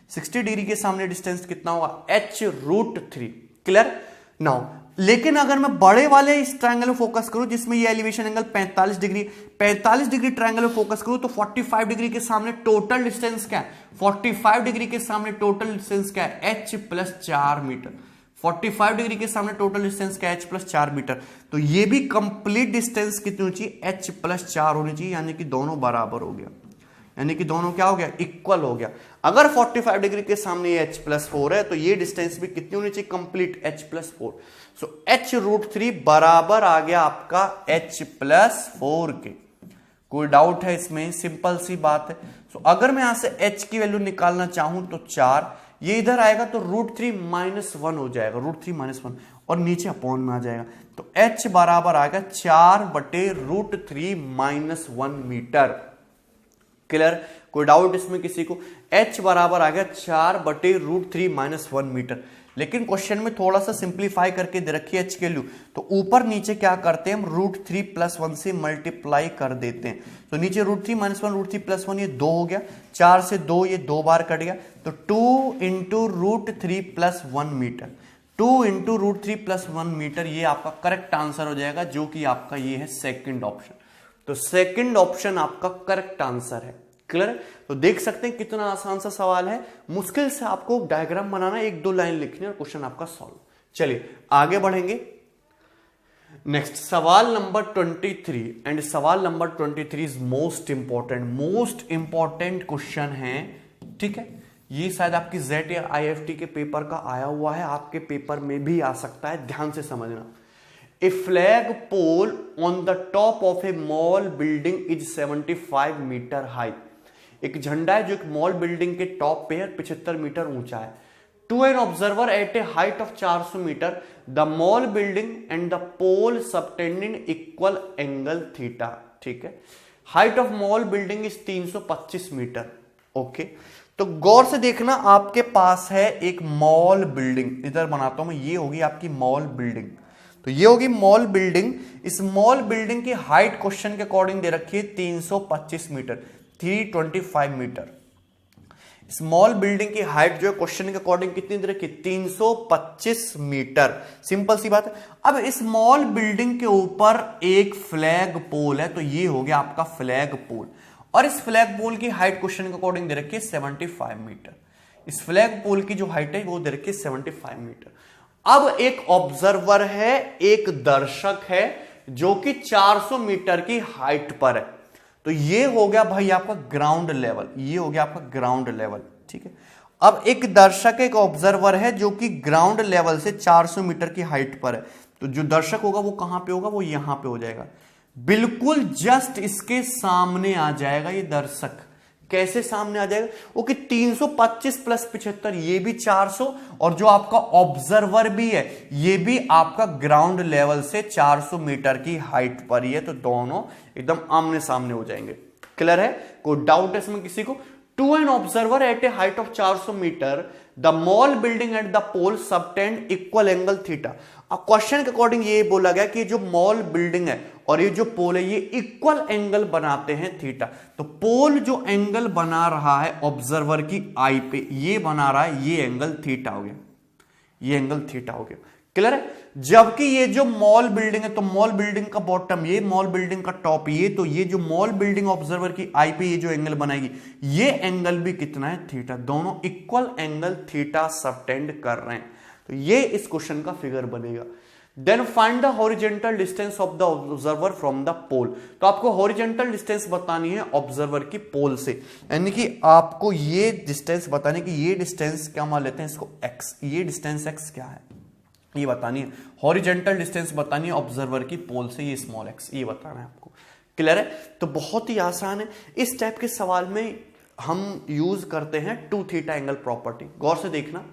60 डिग्री के सामने डिस्टेंस कितना होगा h√3। क्लियर? नाउ लेकिन अगर मैं बड़े वाले इस ट्रायंगल में फोकस करूं जिसमें ये elevation angle 45 degree, 45 degree triangle में फोकस करूं तो 45 डिग्री के सामने टोटल डिस्टेंस क्या है, 45 डिग्री के सामने टोटल डिस्टेंस क्या है h+4 मीटर। 45 डिग्री के सामने टोटल डिस्टेंस क्या है h+4 मीटर। तो ये भी कंप्लीट डिस्टेंस कितनी होनी चाहिए h+4 होनी चाहिए, यानी कि दोनों बराबर हो गया, यानी कि दोनों क्या हो गया इक्वल हो गया। अगर 45 डिग्री के सामने ये h+4 है तो ये डिस्टेंस भी कितनी होनी चाहिए कंप्लीट h+4। सो h√3 बराबर आ गया आपका h+4 के। कोई डाउट है इसमें? सिंपल सी बात है। सो अगर मैं यहां से h की वैल्यू निकालना चाहूं तो 4, ये इधर आएगा तो √3 -1 हो जाएगा, √3 -1 और नीचे अपॉन में आ जाएगा, तो h बराबर आएगा 4/√3 -1 मीटर। क्लियर? कोई डाउट इसमें किसी को? h बराबर आ गया 4/√3 -1 मीटर। लेकिन क्वेश्चन में थोड़ा सा सिंप्लीफाई करके दे रखी है h की वैल्यू, तो ऊपर नीचे क्या करते हैं हम √3 + 1 से मल्टीप्लाई कर देते हैं। तो नीचे √3 - 1 √3 + 1 ये 2 हो गया, 4 से 2 ये 2 बार कट गया, तो 2 × √3 + 1 मीटर, 2 × √3 + 1 मीटर ये आपका करेक्ट आंसर हो जाएगा, जो कि आपका ये है सेकंड ऑप्शन। तो सेकंड ऑप्शन आपका करेक्ट आंसर है। क्लियर? तो देख सकते हैं कितना आसान सा सवाल है, मुश्किल से आपको डायग्राम बनाना, 1-2 लाइन लिखनी और क्वेश्चन आपका सॉल्व। चलिए आगे बढ़ेंगे। नेक्स्ट सवाल नंबर 23, एंड सवाल number 23 is most important question है। ठीक है, ये शायद आपकी जेट या IFT के पेपर का आया हुआ है, आपके पेपर में भी आ सकता है, ध्यान से समझना। A flag pole on the top of a mall building is 75 metre high. एक झंडा है जो एक मॉल बिल्डिंग के टॉप पे है, 75 मीटर ऊंचा है। To an observer at a height of 400 metre, the mall building and the pole subtend in equal angle theta. ठीक है, height of mall building is 325 metre. Okay, तो गौर से देखना, आपके पास है एक मॉल बिल्डिंग, इधर बनाता हूं मैं, ये होगी आपकी मॉल बिल्डिंग, तो ये होगी मॉल बिल्डिंग। इस मॉल बिल्डिंग की हाइट क्वेश्चन के अकॉर्डिंग दे रखी है 325 मीटर, 325 मीटर। स्मॉल बिल्डिंग की हाइट जो है क्वेश्चन के अकॉर्डिंग कितनी दे रखी है 325 मीटर। सिंपल सी बात है। अब स्मॉल बिल्डिंग के ऊपर एक फ्लैग पोल है, तो ये हो गया आपका फ्लैग पोल, और इस फ्लैग पोल की हाइट क्वेश्चन के अकॉर्डिंग दे रखी है 75 मीटर। इस फ्लैग पोल की जो हाइट है वो दे रखी है 75 मीटर। अब एक ऑब्जर्वर है, एक दर्शक है जो कि 400 मीटर की हाइट पर है, तो ये हो गया भाई आपका ग्राउंड लेवल, ये हो गया आपका ग्राउंड लेवल। ठीक है, अब एक दर्शक एक ऑब्जर्वर है जो कि ग्राउंड लेवल से 400 मीटर की हाइट पर है, तो जो दर्शक होगा वो कहां पे होगा, वो यहां पे हो जाएगा, बिल्कुल जस्ट इसके सामने आ जाएगा ये दर्शक। कैसे सामने आ जाएगा, वो कि 325 + 75 ये भी 400, और जो आपका ऑब्जर्वर भी है ये भी आपका ग्राउंड लेवल से 400 मीटर की हाइट पर ही है, तो दोनों एकदम आमने सामने हो जाएंगे। क्लियर है? कोई डाउट है इसमें किसी को? To an observer at a height of 400 metre, the mall building at the pole subtend equal angle theta. अब क्वेश्चन के अकॉर्डिंग ये बोला गया कि जो मॉल बिल्डिंग है और ये जो पोल है ये इक्वल एंगल बनाते हैं थीटा। तो पोल जो एंगल बना रहा है ऑब्जर्वर की आई पे, ये बना रहा है, ये एंगल थीटा हो गया, ये एंगल थीटा हो गया। क्लियर है। जबकि ये जो मॉल बिल्डिंग है, तो मॉल बिल्डिंग का बॉटम ये, मॉल बिल्डिंग का टॉप ये, तो ये जो मॉल बिल्डिंग ऑब्जर्वर की आई पे ये जो एंगल बनाएगी, ये एंगल भी कितना है, थीटा। दोनों इक्वल एंगल थीटा सबटेंड कर रहे हैं, तो ये इस क्वेश्चन का फिगर बनेगा। Then find the horizontal distance of the observer from the pole. तो आपको हॉरिजेंटल डिस्टेंस बतानी है ऑब्जर्वर की पोल से, यानी कि आपको ये डिस्टेंस बतानी कि ये डिस्टेंस क्या मान लेते हैं इसको x, ये डिस्टेंस x क्या है ये बतानी है। हॉरिजेंटल डिस्टेंस बतानी है ऑब्जर्वर की पोल से, ये स्मॉल x, ये बताना है आपको। क्लियर है। तो बहुत ही आसान है। इस टाइप के सवाल में हम यूज करते हैं टू थीटा एंगल प्रॉपर्टी। गौर से देखना,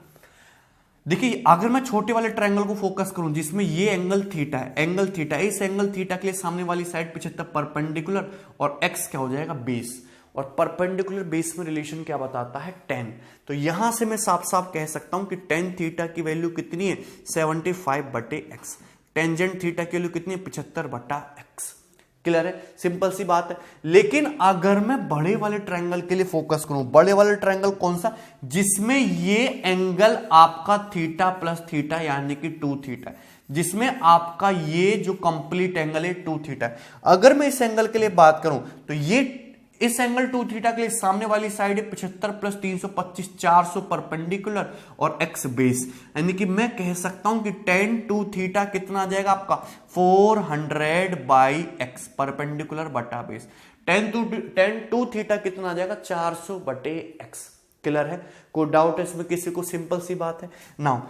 देखिए अगर मैं छोटे वाले ट्रायंगल को फोकस करूं जिसमें ये एंगल थीटा है, एंगल थीटा, इस एंगल थीटा के लिए सामने वाली साइड 75 परपेंडिकुलर और x क्या हो जाएगा, बेस, और परपेंडिकुलर बेस में रिलेशन क्या बताता है, 10। तो यहां से मैं साफ साफ कह सकता हूं कि tan थीटा की वैल्यू कितनी है, 75/x। टेंजेंट थीटा की वैल्यू कितनी है, 75/x। क्लियर है, सिंपल सी बात है। लेकिन अगर मैं बड़े वाले ट्रायंगल के लिए फोकस करूं, बड़े वाले ट्रायंगल कौन सा, जिसमें ये एंगल आपका थीटा प्लस थीटा यानी कि 2 थीटा, जिसमें आपका ये जो कंप्लीट एंगल है 2 थीटा। अगर मैं इस एंगल के लिए बात करूं तो ये इस एंगल 2 थीटा के लिए सामने वाली साइड है 75 प्लस 325, 400 परपेंडिकुलर और x बेस, यानी कि मैं कह सकता हूं कि tan 2 थीटा कितना आ जाएगा आपका 400/x परपेंडिकुलर बटा बेस। tan 2 थीटा कितना आ जाएगा 400/x। क्लियर है, कोई डाउट है इसमें किसी को, सिंपल सी बात है। नाउ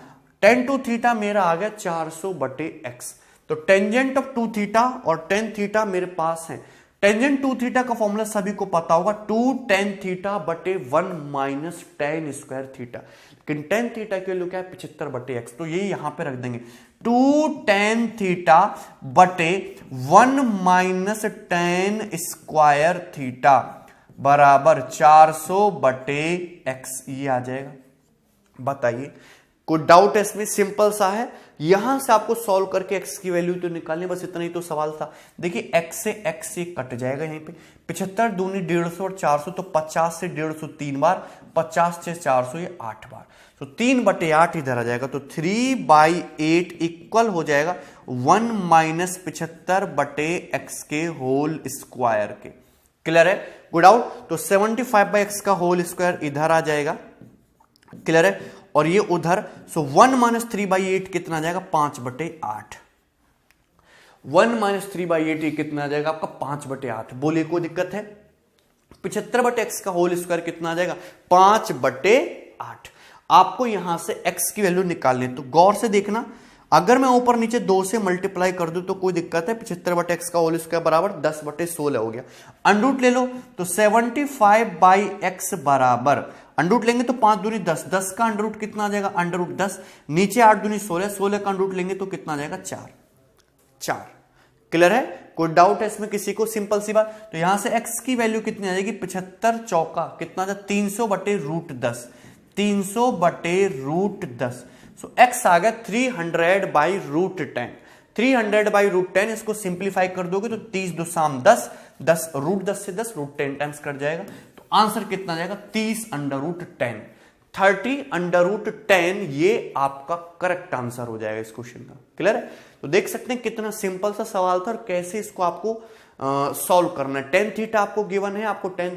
tan 2 थीटा मेरा आ गया 400/x। तो टेंजेंट ऑफ 2 थीटा और tan थीटा मेरे पास है। टेंजेंट 2 थीटा का फॉर्मूला सभी को पता होगा, 2 tan थीटा बटे 1 माइनस tan स्क्वायर थीटा। लेकिन tan थीटा की वैल्यू क्या है 75/x, तो ये यहां पे रख देंगे 2 tan थीटा बटे 1 माइनस tan स्क्वायर थीटा बराबर 400/x, ये आ जाएगा। बताइए कोई डाउट है इसमें, सिंपल सा है। यहां से आपको सॉल्व करके x की वैल्यू तो निकालनी, बस इतना ही तो सवाल था। देखिए x से x कट जाएगा यहीं पे, 75 दूनी 150 और 400, तो 50 से 150 3 बार, 50 से 400 ये 8 बार, तो 3/8 इधर आ जाएगा। तो 3/8 इक्वल हो जाएगा 1 माइनस 75/x के होल स्क्वायर के। क्लियर है, गुड आउट। तो 75/x का होल स्क्वायर इधर आ जाएगा। क्लियर है, और ये उधर, सो 1 माइनस 3/8 कितना आ जाएगा 5/8। 1 माइनस 3/8 कितना आ जाएगा आपका 5/8। बोलिए कोई दिक्कत है। 75/x का होल स्क्वायर कितना आ जाएगा 5/8। आपको यहां से x की वैल्यू निकालनी, तो गौर से देखना, अगर मैं ऊपर नीचे 2 से मल्टीप्लाई कर दूं तो कोई दिक्कत है। 75/x का होल स्क्वायर बराबर 10/16 हो गया। अंडरूट ले लो, तो 75/x बराबर, अंडरूट लेंगे तो 5 दूनी 10, 10 का अंडरूट कितना आ जाएगा अंडरूट 10, नीचे 8 दूनी 16, 16 का अंडरूट लेंगे तो कितना आ जाएगा 4। क्लियर है, कोई डाउट है इसमें किसी को, सिंपल सी बात। तो यहां से x की वैल्यू कितनी आ जाएगी 75 चौका कितना आ जाएगा 300/√10, 300/√10। सो x आ गया 300/√10। 300/√10 इसको सिंप्लीफाई कर दोगे तो 30 2 साम 10, 10 √10 से 10 √10 टाइम्स कट जाएगा। तो आंसर कितना आ जाएगा 30/10, 30/10। ये आपका करेक्ट आंसर हो जाएगा इस क्वेश्चन का। क्लियर है, तो देख सकते हैं कितना सिंपल सा सवाल था और कैसे इसको आपको सॉल्व करना है। tan थीटा आपको गिवन है, आपको tan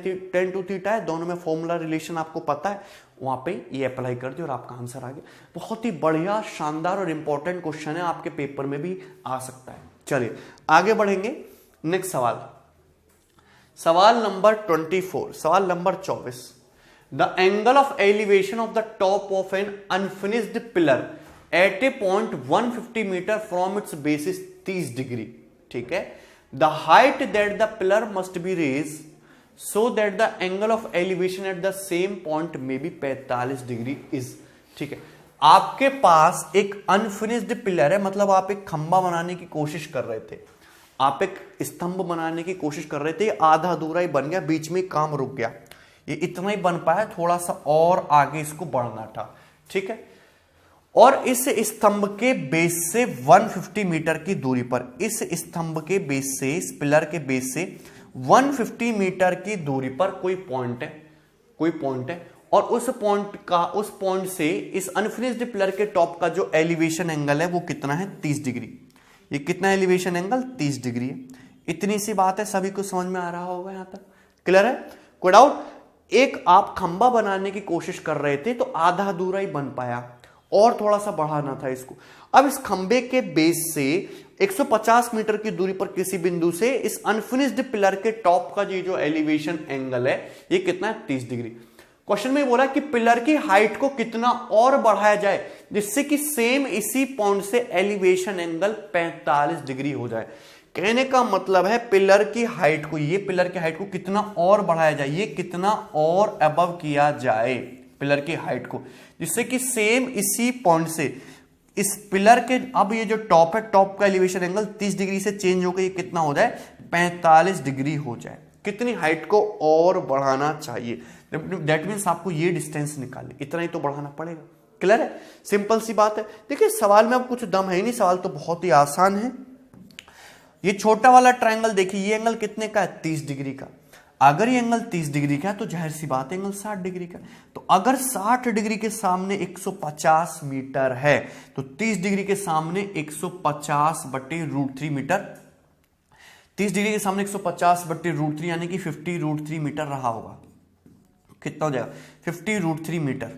2 थीटा है, दोनों में फॉर्मूला रिलेशन आपको पता है, वहां पे ये अप्लाई कर दिया और आपका आंसर आ गया। बहुत ही बढ़िया, शानदार और इंपॉर्टेंट क्वेश्चन है, आपके पेपर में भी आ सकता है। चलिए आगे बढ़ेंगे। नेक्स्ट सवाल, सवाल नंबर 24, सवाल number 24। The angle of elevation of the top of an unfinished pillar at a point 150 metre from its basis 30 degree. ठीक है, the height that the pillar must be raise so that the angle of elevation at the same point may be 45 degree is. ठीक है, आपके पास एक unfinished pillar है, मतलब आप एक खंबा बनाने की कोशिश कर रहे थे, आप एक स्तंभ बनाने की कोशिश कर रहे थे, आधा अधूरा ही बन गया, बीच में काम रुक गया, ये इतना ही बन पाया, थोड़ा सा और आगे इसको बढ़ना था। ठीक है, और इस स्तंभ के बेस से 150 मीटर की दूरी पर, इस स्तंभ के बेस से, इस पिलर के बेस से 150 मीटर की दूरी पर कोई पॉइंट है, कोई पॉइंट है, और उस पॉइंट से इस अनफिनिश्ड पिलर के टॉप का जो एलिवेशन एंगल है वो कितना है 30 डिग्री। ये कितना एलिवेशन एंगल 30 डिग्री है। इतनी सी बात है, सभी को समझ में आ रहा होगा यहां तक, क्लियर है, कोई डाउट? एक आप खंबा बनाने की कोशिश कर रहे थे तो आधा अधूरा ही बन पाया और थोड़ा सा बढ़ाना था इसको। अब इस खंबे के बेस से 150 मीटर की दूरी पर किसी बिंदु से इस अनफिनिश्ड पिलर के टॉप का ये जो एलिवेशन एंगल है ये कितना है 30 डिग्री। क्वेश्चन में बोला कि पिलर की हाइट को कितना और बढ़ाया जाए जिससे कि सेम इसी पॉइंट से एलिवेशन एंगल 45 डिग्री हो जाए। कहने का मतलब है पिलर की हाइट को, ये पिलर की हाइट को कितना और बढ़ाया जाए, ये कितना और अबव किया जाए पिलर की हाइट को, जिससे कि सेम इसी पॉइंट से इस पिलर के, अब ये जो टॉप है, टॉप का एलिवेशन एंगल 30 डिग्री से चेंज होकर ये कितना हो जाए 45 डिग्री हो जाए। कितनी हाइट को और बढ़ाना चाहिए, दैट मीन्स आपको ये डिस्टेंस निकाले, इतना ही तो बढ़ाना पड़ेगा। क्लियर है, सिंपल सी बात है। देखिए सवाल में अब कुछ दम है ही नहीं, सवाल तो बहुत ही आसान है। ये छोटा वाला ट्रायंगल देखिए, ये एंगल कितने का है 30 डिग्री का। अगर ये एंगल 30 डिग्री का है तो जाहिर सी बात है एंगल 60 डिग्री का। तो अगर 60 डिग्री के सामने 150 मीटर है तो 30 डिग्री के सामने 150/√3 मीटर, 30 डिग्री के सामने 150/√3 यानी कि 50√3 मीटर रहा होगा। कितना हो जाएगा 50√3 मीटर,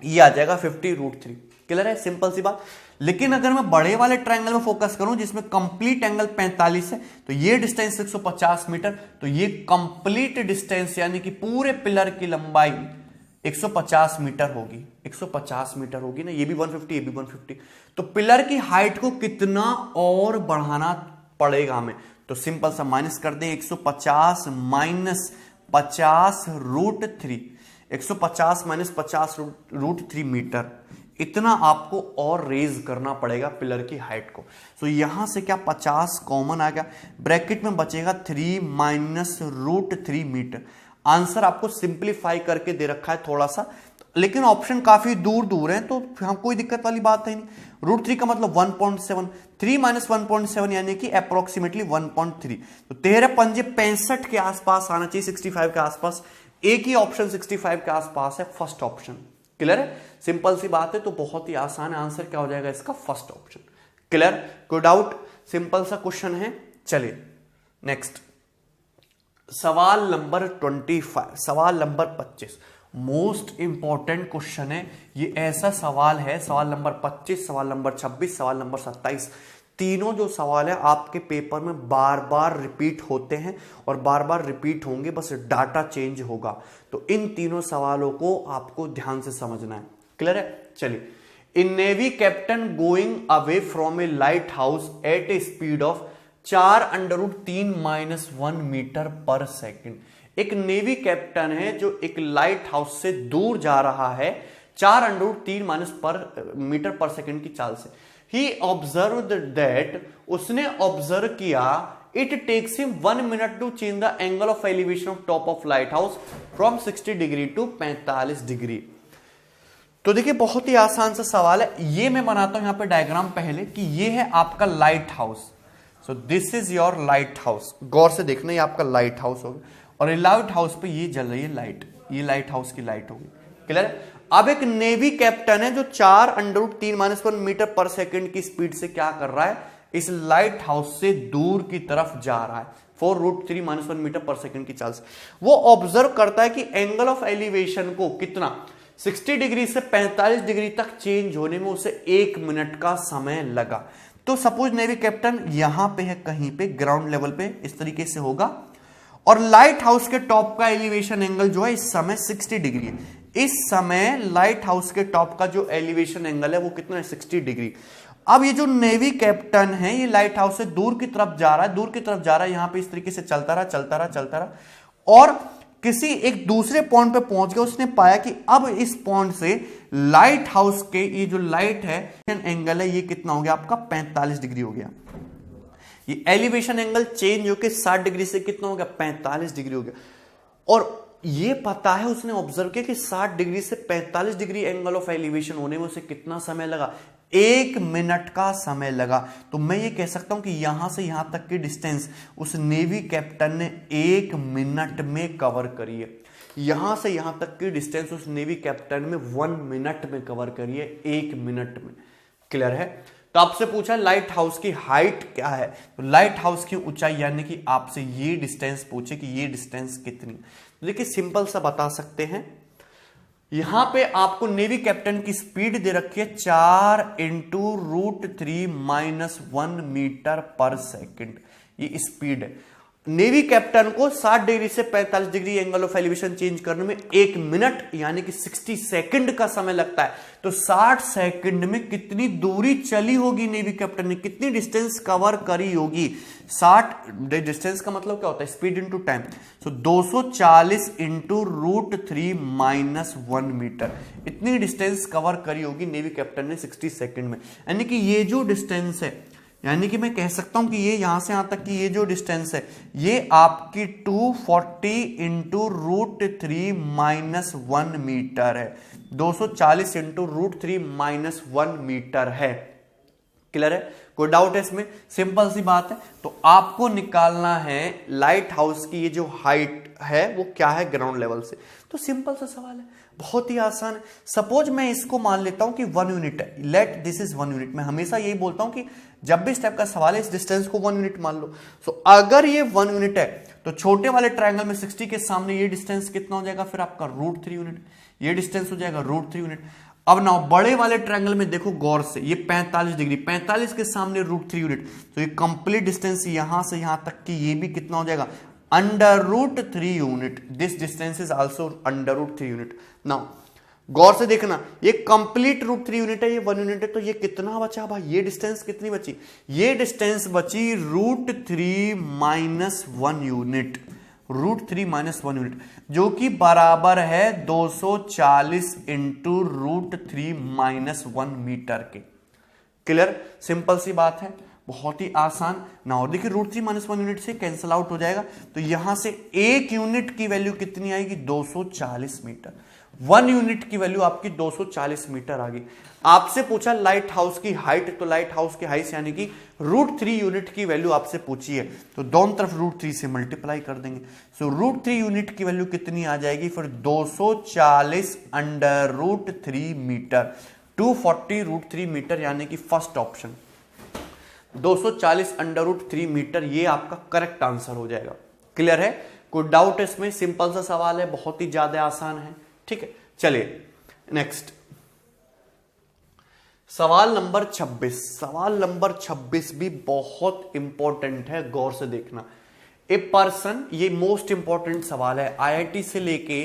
ये आ जाएगा 50√3। क्लियर है, सिंपल सी बात। लेकिन अगर मैं बड़े वाले ट्रायंगल में फोकस करूं जिसमें कंप्लीट एंगल 45 है तो ये डिस्टेंस 150 मीटर, तो ये कंप्लीट डिस्टेंस यानी कि पूरे पिलर की लंबाई 150 मीटर होगी, 150 मीटर होगी ना, ये भी 150 ये भी 150। तो पिलर की हाइट को कितना और बढ़ाना पड़ेगा हमें, तो सिंपल सा माइनस कर दें 150 माइनस 50√3, 150 माइनस 50√3 मीटर, इतना आपको और रेज करना पड़ेगा पिलर की हाइट को। सो यहां से क्या 50 कॉमन आ गया, ब्रैकेट में बचेगा 3 माइनस √3 मीटर। आंसर आपको सिंप्लीफाई करके दे रखा है थोड़ा सा, लेकिन ऑप्शन काफी दूर दूर है तो हम कोई दिक्कत वाली बात है नहीं। √3 का मतलब 1.7, 3 माइनस 1.7 यानी कि अप्रोक्सीमेटली 1.3। तो 13 पंजे 65 के आसपास आना चाहिए, 65 के आसपास। एक ही ऑप्शन 65 के आसपास है, फर्स्ट ऑप्शन। क्लियर है, सिंपल सी बात है, तो बहुत ही आसान आंसर क्या हो जाएगा इसका, फर्स्ट ऑप्शन। क्लियर, कोई डाउट? सिंपल सा क्वेश्चन है। चलिए नेक्स्ट सवाल नंबर 25, सवाल नंबर 25 मोस्ट इंपॉर्टेंट क्वेश्चन है। ये ऐसा सवाल है, सवाल नंबर 25, सवाल नंबर 26, सवाल नंबर 27, तीनों जो सवाल है आपके पेपर में बार बार रिपीट होते हैं और बार बार रिपीट होंगे, बस डाटा चेंज होगा। तो इन तीनों सवालों को आपको ध्यान से समझना है। क्लियर है, चलिए। In navy captain going away from a light house at a speed of 4√3-1 metre per second. एक नेवी कैप्टन है जो एक लाइट हाउस से दूर जा रहा है 4√3- मीटर पर सेकेंड की चाल से। He observed that, उसने ऑब्जर्व किया, it takes him 1 minute to change the angle of elevation of top of lighthouse from 60 degree to 45 degree. तो देखिए बहुत ही आसान सा सवाल है। ये मैं बनाता हूं यहां पे डायग्राम पहले कि ये है आपका light house. So this is your light house, गौर से देखना, ये आपका लाइट हाउस होगा और ये लाइट हाउस पे ये जल रही है लाइट, ये लाइट हाउस की लाइट होगी। क्लियर है। अब एक नेवी कैप्टन है जो 4√3-1 मीटर पर सेकेंड की स्पीड से क्या कर रहा है, इस लाइट हाउस से दूर की तरफ जा रहा है 4√3-1 मीटर पर सेकेंड की चाल से। वो ऑब्जर्व करता है कि एंगल ऑफ एलिवेशन को कितना 60 डिग्री से 45 डिग्री तक चेंज होने में उसे 1 मिनट का समय लगा। तो सपोज नेवी कैप्टन यहां पे है, कहीं पे ग्राउंड लेवल पे इस तरीके से होगा और लाइट हाउस के टॉप का एलिवेशन एंगल जो है इस समय 60 डिग्री है। इस समय लाइट हाउस के टॉप का जो एलिवेशन एंगल है वो कितना है 60 डिग्री। अब ये जो नेवी कैप्टन है ये लाइट हाउस से दूर की तरफ जा रहा है, दूर की तरफ जा रहा है, यहां पे इस तरीके से चलता रहा और किसी एक दूसरे पॉइंट पे पहुंच गया। उसने पाया कि अब इस पॉइंट से लाइट हाउस के ये जो लाइट है एंगल है ये कितना हो गया आपका 45 डिग्री हो गया। ये एलिवेशन एंगल चेंज होकर 60 डिग्री से कितना हो गया 45 डिग्री हो गया। और ये पता है, उसने ऑब्जर्व किया कि 60 डिग्री से 45 डिग्री एंगल ऑफ एलिवेशन होने में उसे कितना समय लगा, 1 मिनट का समय लगा। तो मैं ये कह सकता हूं कि यहां से यहां तक की डिस्टेंस उस नेवी कैप्टन ने 1 मिनट में कवर करी है। यहां से यहां तक की डिस्टेंस उस नेवी कैप्टन में 1 मिनट में कवर करी है, 1 मिनट में। क्लियर है? तो आपसे पूछा लाइट हाउस की हाइट क्या है, तो लाइट हाउस की ऊंचाई यानी कि आपसे ये डिस्टेंस पूछे कि ये डिस्टेंस कितनी। तो देखिए सिंपल सा बता सकते हैं, यहां पे आपको नेवी कैप्टन की स्पीड दे रखी है 4 इंटू √3 - 1 मीटर पर सेकेंड, ये स्पीड है। नेवी कैप्टन को 60 डिग्री से 45 degree angle of elevation change करने में 1 मिनट यानी कि 60 सेकंड का समय लगता है। तो 60 सेकंड में कितनी दूरी चली होगी नेवी कैप्टन ने, कितनी डिस्टेंस कवर करी होगी। 60 डिस्टेंस का मतलब क्या होता है, स्पीड इंटू टाइम। सो 240 इंटू √3 - 1 मीटर, इतनी डिस्टेंस कवर करी होगी नेवी कैप्टन ने 60 सेकंड में। यानी कि ये जो डिस्टेंस है, यानी कि मैं कह सकता हूं कि ये यहां से यहां तक की ये जो डिस्टेंस है, ये आपकी 240 इंटू √3 - 1 मीटर है। 240 इंटू √3 - 1 मीटर है। क्लियर है? कोई डाउट है इसमें? सिंपल सी बात है। तो आपको निकालना है लाइट हाउस की ये जो हाइट है वो क्या है ग्राउंड लेवल से। तो सिंपल सा सवाल है, बहुत ही आसान है। सपोज मैं इसको मान लेता हूं कि 1 यूनिट है, लेट दिस इज 1 यूनिट। मैं हमेशा यही बोलता हूं कि जब भी इस टाइप का सवाल है इस डिस्टेंस को 1 यूनिट मान लो। सो अगर ये 1 यूनिट है तो छोटे वाले ट्रायंगल में 60 के सामने ये डिस्टेंस कितना हो जाएगा, फिर आपका √3 यूनिट, ये डिस्टेंस हो जाएगा √3 यूनिट। अब ना बड़े वाले ट्रायंगल में देखो गौर से, ये 45 डिग्री, 45 के सामने √3 यूनिट, तो ये कंप्लीट डिस्टेंस यहां से यहां तक की ये भी कितना हो जाएगा, √3 unit. This distance is also √3 unit. Now गौर से देखना, ये कंप्लीट √3 यूनिट है, ये 1 यूनिट है, तो ये कितना बचा भाई, ये डिस्टेंस कितनी बची, ये डिस्टेंस बची √3 - 1 यूनिट, √3 - 1 यूनिट, जो कि बराबर है 240 इंटू √3 - 1 मीटर के। क्लियर? सिंपल सी बात है, बहुत ही आसान ना। और देखिए √3 - 1 यूनिट से कैंसिल आउट हो जाएगा, तो यहां से 1 यूनिट की वैल्यू कितनी आएगी, 240 मीटर। 1 यूनिट की वैल्यू आपकी 240 मीटर आ गई। आपसे पूछा लाइट हाउस की हाइट, तो लाइट हाउस की हाइट यानी कि √3 यूनिट की वैल्यू आपसे पूछी है, तो दोनों तरफ √3 से मल्टीप्लाई कर देंगे। सो √3 यूनिट की वैल्यू कितनी आ जाएगी, फिर 240 अंडर √3 मीटर, 240 √3 मीटर, यानी कि फर्स्ट ऑप्शन 240 अंडर √3 मीटर, ये आपका करेक्ट आंसर हो जाएगा। क्लियर है? कोई डाउट है इसमें? सिंपल सा सवाल है, बहुत ही ज्यादा आसान है। ठीक है, चलिए नेक्स्ट सवाल नंबर 26। सवाल नंबर 26 भी बहुत इंपॉर्टेंट है, गौर से देखना। ए पर्सन, ये मोस्ट इंपॉर्टेंट सवाल है, आईआईटी से लेके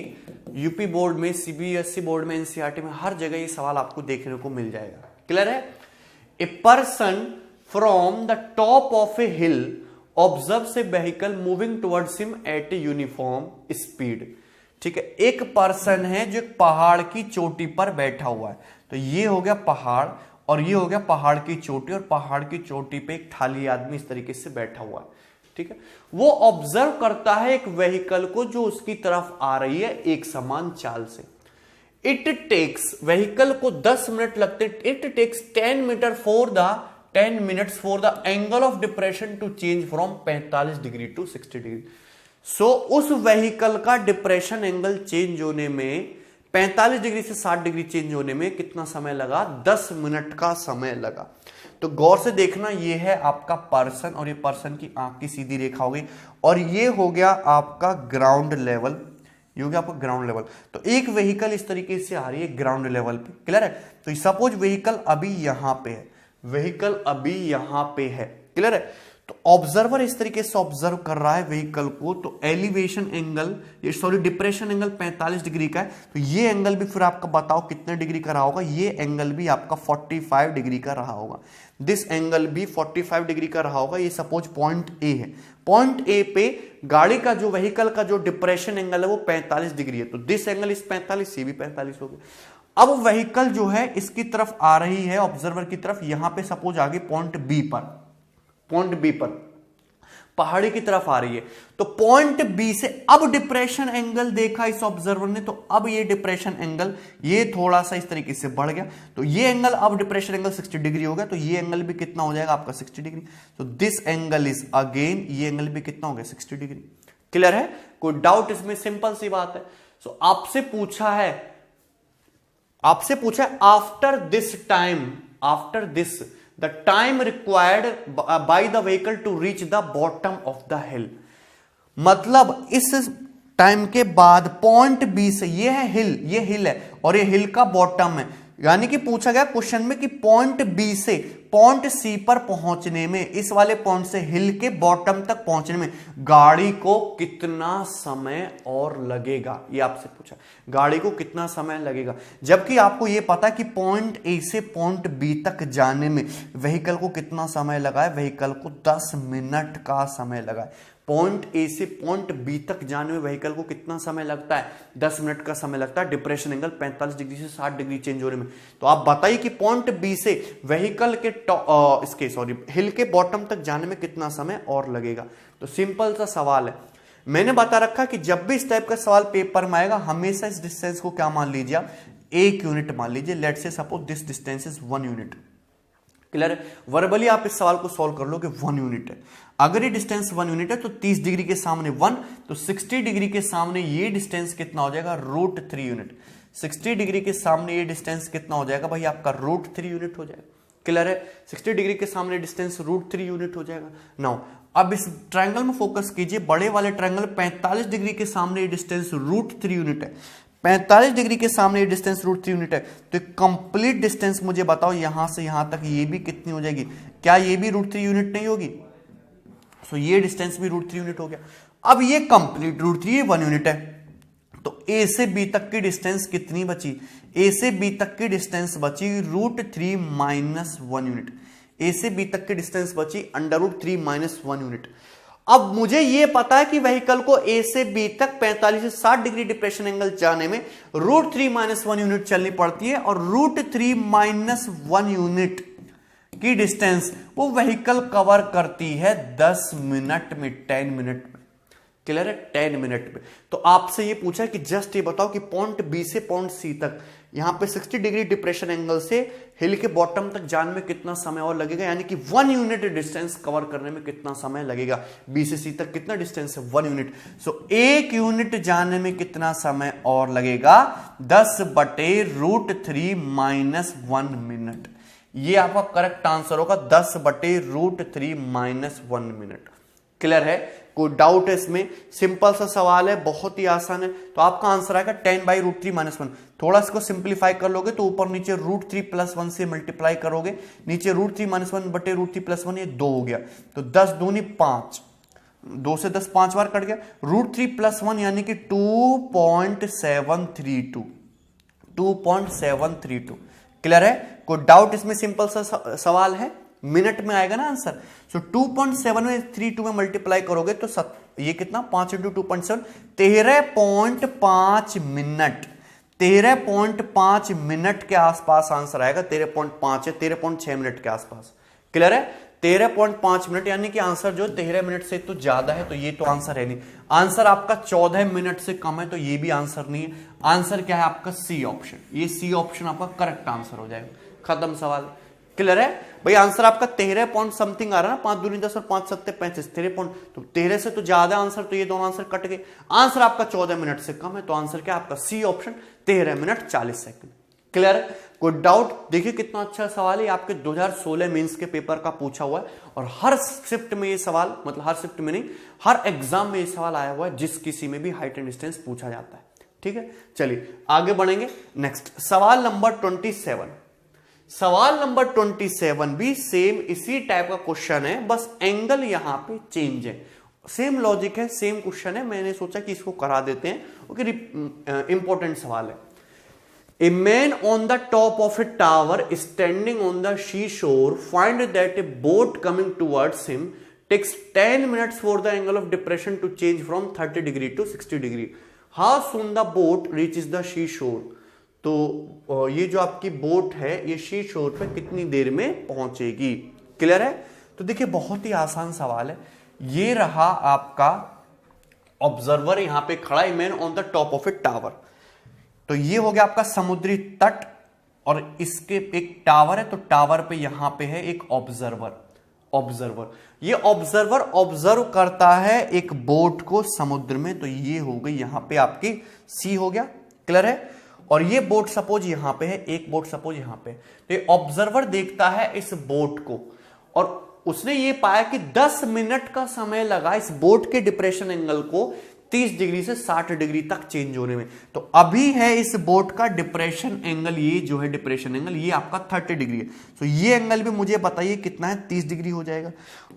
यूपी बोर्ड में, सीबीएसई बोर्ड में, एनसीईआरटी में, हर जगह ये सवाल आपको देखने को मिल जाएगा। क्लियर है? A person from the top of A hill observes A vehicle moving towards him at a uniform speed. ठीक है, एक पर्सन है जो पहाड़ की चोटी पर बैठा हुआ है, तो ये हो गया पहाड़ और ये हो गया पहाड़ की चोटी, और पहाड़ की चोटी पे एक थाली आदमी इस तरीके से बैठा हुआ है। ठीक है, वो ऑब्जर्व करता है एक व्हीकल को जो उसकी तरफ आ रही है एक समान चाल से। इट टेक्स, व्हीकल को 10 मिनट लगते, it takes 10 minutes for the angle of depression to change from 45 degree to 60 degree. So उस व्हीकल का डिप्रेशन एंगल चेंज होने में 45 डिग्री से 60 डिग्री चेंज होने में कितना समय लगा, 10 मिनट का समय लगा। तो गौर से देखना, ये है आपका पर्सन और ये पर्सन की आंख की सीधी रेखा हो गई, और ये हो गया आपका ग्राउंड लेवल, ये हो गया आपका ग्राउंड लेवल। तो एक व्हीकल इस तरीके से आ रही है ग्राउंड लेवल पे। क्लियर है? तो सपोज व्हीकल अभी यहां पे है, व्हीकल अभी यहां पे है। क्लियर है? तो ऑब्जर्वर इस तरीके से ऑब्जर्व कर रहा है व्हीकल को, तो एलिवेशन एंगल, ये सॉरी डिप्रेशन एंगल 45 डिग्री का है, तो ये एंगल भी फिर आपका बताओ कितने डिग्री का रहा होगा, ये एंगल भी आपका 45 डिग्री का रहा होगा। दिस एंगल भी 45 डिग्री का रहा होगा। ये सपोज पॉइंट ए है, पॉइंट ए पे गाड़ी का जो व्हीकल का जो डिप्रेशन एंगल है वो 45 डिग्री है, तो दिस एंगल इस 45 से भी 45 हो गया। अब व्हीकल जो है इसकी तरफ आ रही है ऑब्जर्वर की तरफ, यहां पे सपोज आगे पॉइंट बी पर, पहाड़ी की तरफ आ रही है। तो पॉइंट बी से अब डिप्रेशन एंगल देखा इस ऑब्जर्वर ने, तो अब ये डिप्रेशन एंगल ये थोड़ा सा इस तरीके से बढ़ गया, तो ये एंगल अब डिप्रेशन एंगल 60 डिग्री हो गया, तो ये एंगल भी कितना हो जाएगा आपका 60 डिग्री। तो दिस एंगल इज अगेन, ये एंगल भी कितना हो गया 60 डिग्री। क्लियर है, कोई डाउट इसमें? सिंपल सी बात है। सो आपसे पूछा है after this the time required by the vehicle to reach the bottom of the hill. मतलब इस टाइम के बाद पॉइंट बी से, ये है हिल, ये हिल है और ये हिल का बॉटम है, यानी कि पूछा गया क्वेश्चन में कि पॉइंट बी से पॉइंट सी पर पहुंचने में, इस वाले पॉइंट से हिल के बॉटम तक पहुंचने में गाड़ी को कितना समय और लगेगा, ये आपसे पूछा। गाड़ी को कितना समय लगेगा, जबकि आपको ये पता है कि पॉइंट ए से पॉइंट बी तक जाने में व्हीकल को कितना समय लगा है, व्हीकल को 10 मिनट का समय लगा है। पॉइंट ए से पॉइंट बी तक जाने में व्हीकल को कितना समय लगता है, 10 मिनट का समय लगता है, डिप्रेशन एंगल 45 डिग्री से 60 डिग्री चेंज होने में। तो आप बताइए कि पॉइंट बी से व्हीकल के हिल के बॉटम तक जाने में कितना समय और लगेगा। तो सिंपल सा सवाल है, मैंने बता रखा कि जब भी इस टाइप का सवाल पेपर में आएगा हमेशा इस डिस्टेंस को क्या मान लीजिए आप, 1 यूनिट मान लीजिए। Let's say suppose this distance is 1 unit. Clear है, वर्बली आप इस सवाल को सॉल्व कर लो कि 1 यूनिट है। अगर ये डिस्टेंस 1 यूनिट है तो 30 डिग्री के सामने 1, तो 60 डिग्री के सामने ये डिस्टेंस कितना हो जाएगा, √3 यूनिट। 60 डिग्री के सामने ये डिस्टेंस कितना हो जाएगा भाई आपका, √3 यूनिट हो जाएगा। क्लियर है, 60 डिग्री के सामने डिस्टेंस √3 यूनिट हो जाएगा। नाउ अब इस ट्रायंगल में फोकस कीजिए, बड़े वाले ट्रायंगल 45 डिग्री के सामने ये डिस्टेंस √3 यूनिट है, 45 डिग्री के सामने ये डिस्टेंस √3 यूनिट है। तो कंप्लीट डिस्टेंस मुझे बताओ यहां से यहां तक ये भी कितनी हो जाएगी, क्या ये भी √3 यूनिट नहीं होगी? सो ये डिस्टेंस भी √3 यूनिट हो गया। अब ये कंप्लीट √3 1 यूनिट है, तो ए से बी तक की डिस्टेंस कितनी बची, ए से बी तक की डिस्टेंस बची √3 - 1 यूनिट। ए से बी तक की डिस्टेंस बची √3 - 1 यूनिट। अब मुझे ये पता है कि व्हीकल को ए से बी तक 45 से 60 डिग्री डिप्रेशन एंगल जाने में √3 - 1 यूनिट चलनी पड़ती है, और √3 - 1 यूनिट की डिस्टेंस वो व्हीकल कवर करती है 10 मिनट में, 10 मिनट में। क्लियर है, 10 मिनट में। तो आपसे ये पूछा है कि जस्ट ये बताओ कि पॉइंट बी से पॉइंट सी तक यहां पे 60 डिग्री डिप्रेशन एंगल से हिल के बॉटम तक जाने में कितना समय और लगेगा, यानी कि 1 यूनिट डिस्टेंस कवर करने में कितना समय लगेगा। बी से सी तक कितना डिस्टेंस है, 1 यूनिट। सो 1 यूनिट जाने में कितना समय और लगेगा, 10/√3 - 1 मिनट। ये आपका करेक्ट आंसर होगा, 10/√3 - 1 मिनट। क्लियर है, कोई डाउट है इसमें? सिंपल सा सवाल है, बहुत ही आसान है। तो आपका आंसर आएगा 10/√3 - 1। थोड़ा इसको सिंप्लीफाई कर लोगे तो ऊपर नीचे √3 + 1 से मल्टीप्लाई करोगे, नीचे √3 - 1/√3 + 1, ये 2 हो गया। तो 10 दूनी 5, 2 से 10 5 बार कट गया। √3 + 1 यानी कि 2.732। क्लियर है, कोई डाउट इसमें? सिंपल सा सवाल है, मिनट में आएगा ना आंसर। सो 2.732 में मल्टीप्लाई करोगे तो ये कितना, 5 × 2.7, 13.5 मिनट। 13.5 मिनट के आसपास आंसर आएगा। 13.5 है, 13.6 मिनट के आसपास। क्लियर है, 13.5 मिनट, यानी कि आंसर जो 13 मिनट से तो ज्यादा है, तो ये तो आंसर है नहीं। आंसर आपका 14 मिनट से कम है, तो ये भी आंसर नहीं है। आंसर क्या है आपका, सी ऑप्शन। ये सी ऑप्शन आपका करेक्ट आंसर हो जाएगा, खत्म सवाल। क्लियर है भाई, आंसर आपका 13 पॉइंट समथिंग आ रहा है ना, 5 दूनी 10 और 5 7 35, 13 पॉइंट, तो 13 से तो ज्यादा आंसर, तो ये दोनों आंसर कट गए। आंसर आपका 14 मिनट से कम है, तो आंसर क्या आपका C option, 13 minute 40 second. Clear है, कोई डाउट? देखिए कितना अच्छा सवाल है, आपके 2016 मेंस के पेपर का पूछा हुआ है, और हर शिफ्ट में ये सवाल, मतलब हर शिफ्ट में नहीं, हर एग्जाम में ये सवाल आया हुआ है, जिस किसी में भी हाइट एंड डिस्टेंस पूछा जाता है। ठीक है, चलिए आगे बढ़ेंगे। नेक्स्ट सवाल नंबर 27। सवाल नंबर 27 भी सेम इसी टाइप का क्वेश्चन है, बस एंगल यहां पे चेंज है। सेम लॉजिक है, सेम क्वेश्चन है, मैंने सोचा कि इसको करा देते हैं, क्योंकि इंपॉर्टेंट सवाल है। A man on the top of a tower standing on the seashore find that a boat coming towards him takes 10 minutes for the angle of depression to change from 30 degree to 60 degree. How soon the boat reaches the seashore? तो ये जो आपकी boat है ये she शोर पे कितनी देर में पहुंचेगी। क्लियर है, तो देखिए बहुत ही आसान सवाल है। ये रहा आपका ऑब्जर्वर यहां पे खड़ा है, man on the top of a tower. तो ये हो गया आपका समुद्री तट और इसके एक टावर है, तो टावर पे यहां पे है एक ऑब्जर्वर। ये ऑब्जर्वर ऑब्जर्व करता है एक बोट को समुद्र में। तो ये हो गई यहां पे आपकी सी हो गया, क्लियर है। और ये बोट सपोज यहां पे है, एक बोट सपोज यहां पे, तो ये ऑब्जर्वर देखता है इस बोट को और उसने ये पाया कि 10 मिनट का समय लगा इस बोट के डिप्रेशन एंगल को 30 डिग्री से 60 डिग्री तक चेंज होने में। तो अभी है इस बोट का डिप्रेशन एंगल, ये जो है डिप्रेशन एंगल, ये आपका 30 डिग्री है। तो ये एंगल भी मुझे बताइए कितना है, 30 डिग्री हो जाएगा।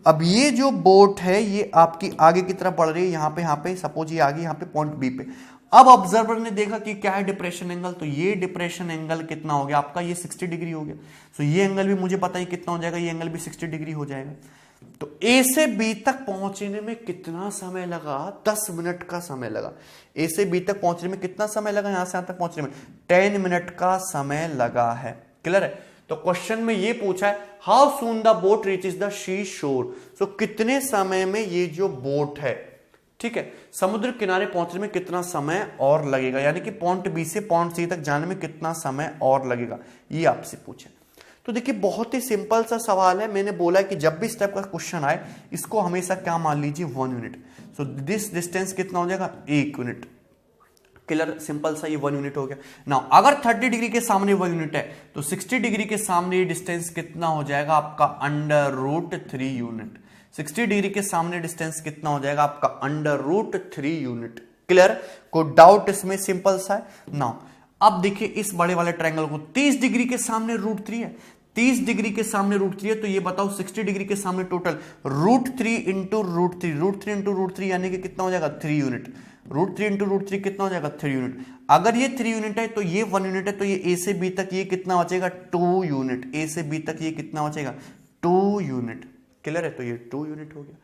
अब ये जो बोट है ये आपकी आगे की तरफ बढ़ रही है, यहाँ पे सपोज ये आगे यहाँ पे पॉइंट बी पे। अब ऑब्जर्वर ने देखा कि क्या है डिप्रेशन एंगल, तो ये डिप्रेशन एंगल कितना हो गया आपका, ये 60 डिग्री हो गया। तो ये एंगल भी मुझे पता है कितना हो जाएगा, ये एंगल भी 60 डिग्री हो जाएगा। तो ए से बी तक पहुंचने में कितना समय लगा, 10 मिनट का समय लगा। ए से बी तक पहुंचने में कितना समय लगा, यहां से यहां तक पहुंचने में 10 मिनट का समय लगा है, क्लियर है। तो क्वेश्चन में ये पूछा है how soon the boat reaches the sea shore. So कितने समय में ये जो बोट है, ठीक है, समुद्र किनारे पहुंचने में कितना समय और लगेगा, यानी कि पॉइंट बी से पॉइंट सी तक जाने में कितना समय और लगेगा, ये आपसे पूछे। तो देखिए बहुत ही सिंपल सा सवाल है। मैंने बोला कि जब भी इस टाइप का क्वेश्चन आए इसको हमेशा क्या मान लीजिए, 1 यूनिट। सो दिस डिस्टेंस कितना हो जाएगा, 1 यूनिट, क्लियर, सिंपल सा, ये 1 यूनिट हो गया। नाउ अगर 30 डिग्री के सामने 1 यूनिट है तो 60 डिग्री के सामने ये डिस्टेंस कितना हो जाएगा आपका, √3 यूनिट। 60 डिग्री के सामने डिस्टेंस कितना हो जाएगा आपका, √3 यूनिट, क्लियर। कोई डाउट इसमें, सिंपल सा है। नाउ अब देखिए इस बड़े वाले ट्रायंगल को 30 डिग्री के सामने √3 है, 30 डिग्री के सामने √3 है, तो ये बताओ 60 डिग्री के सामने टोटल √3 इंटू √3, √3 इंटू √3 यानी कि कितना हो जाएगा, 3 यूनिट। √3 इंटू √3 कितना हो जाएगा, 3 यूनिट। अगर ये 3 यूनिट है तो ये 1 यूनिट है, तो ये ए से बी तक ये कितना बचेगा, 2 यूनिट। ए से बी तक ये कितना बचेगा, 2 यूनिट, क्लियर है। तो ये 2 यूनिट हो गया,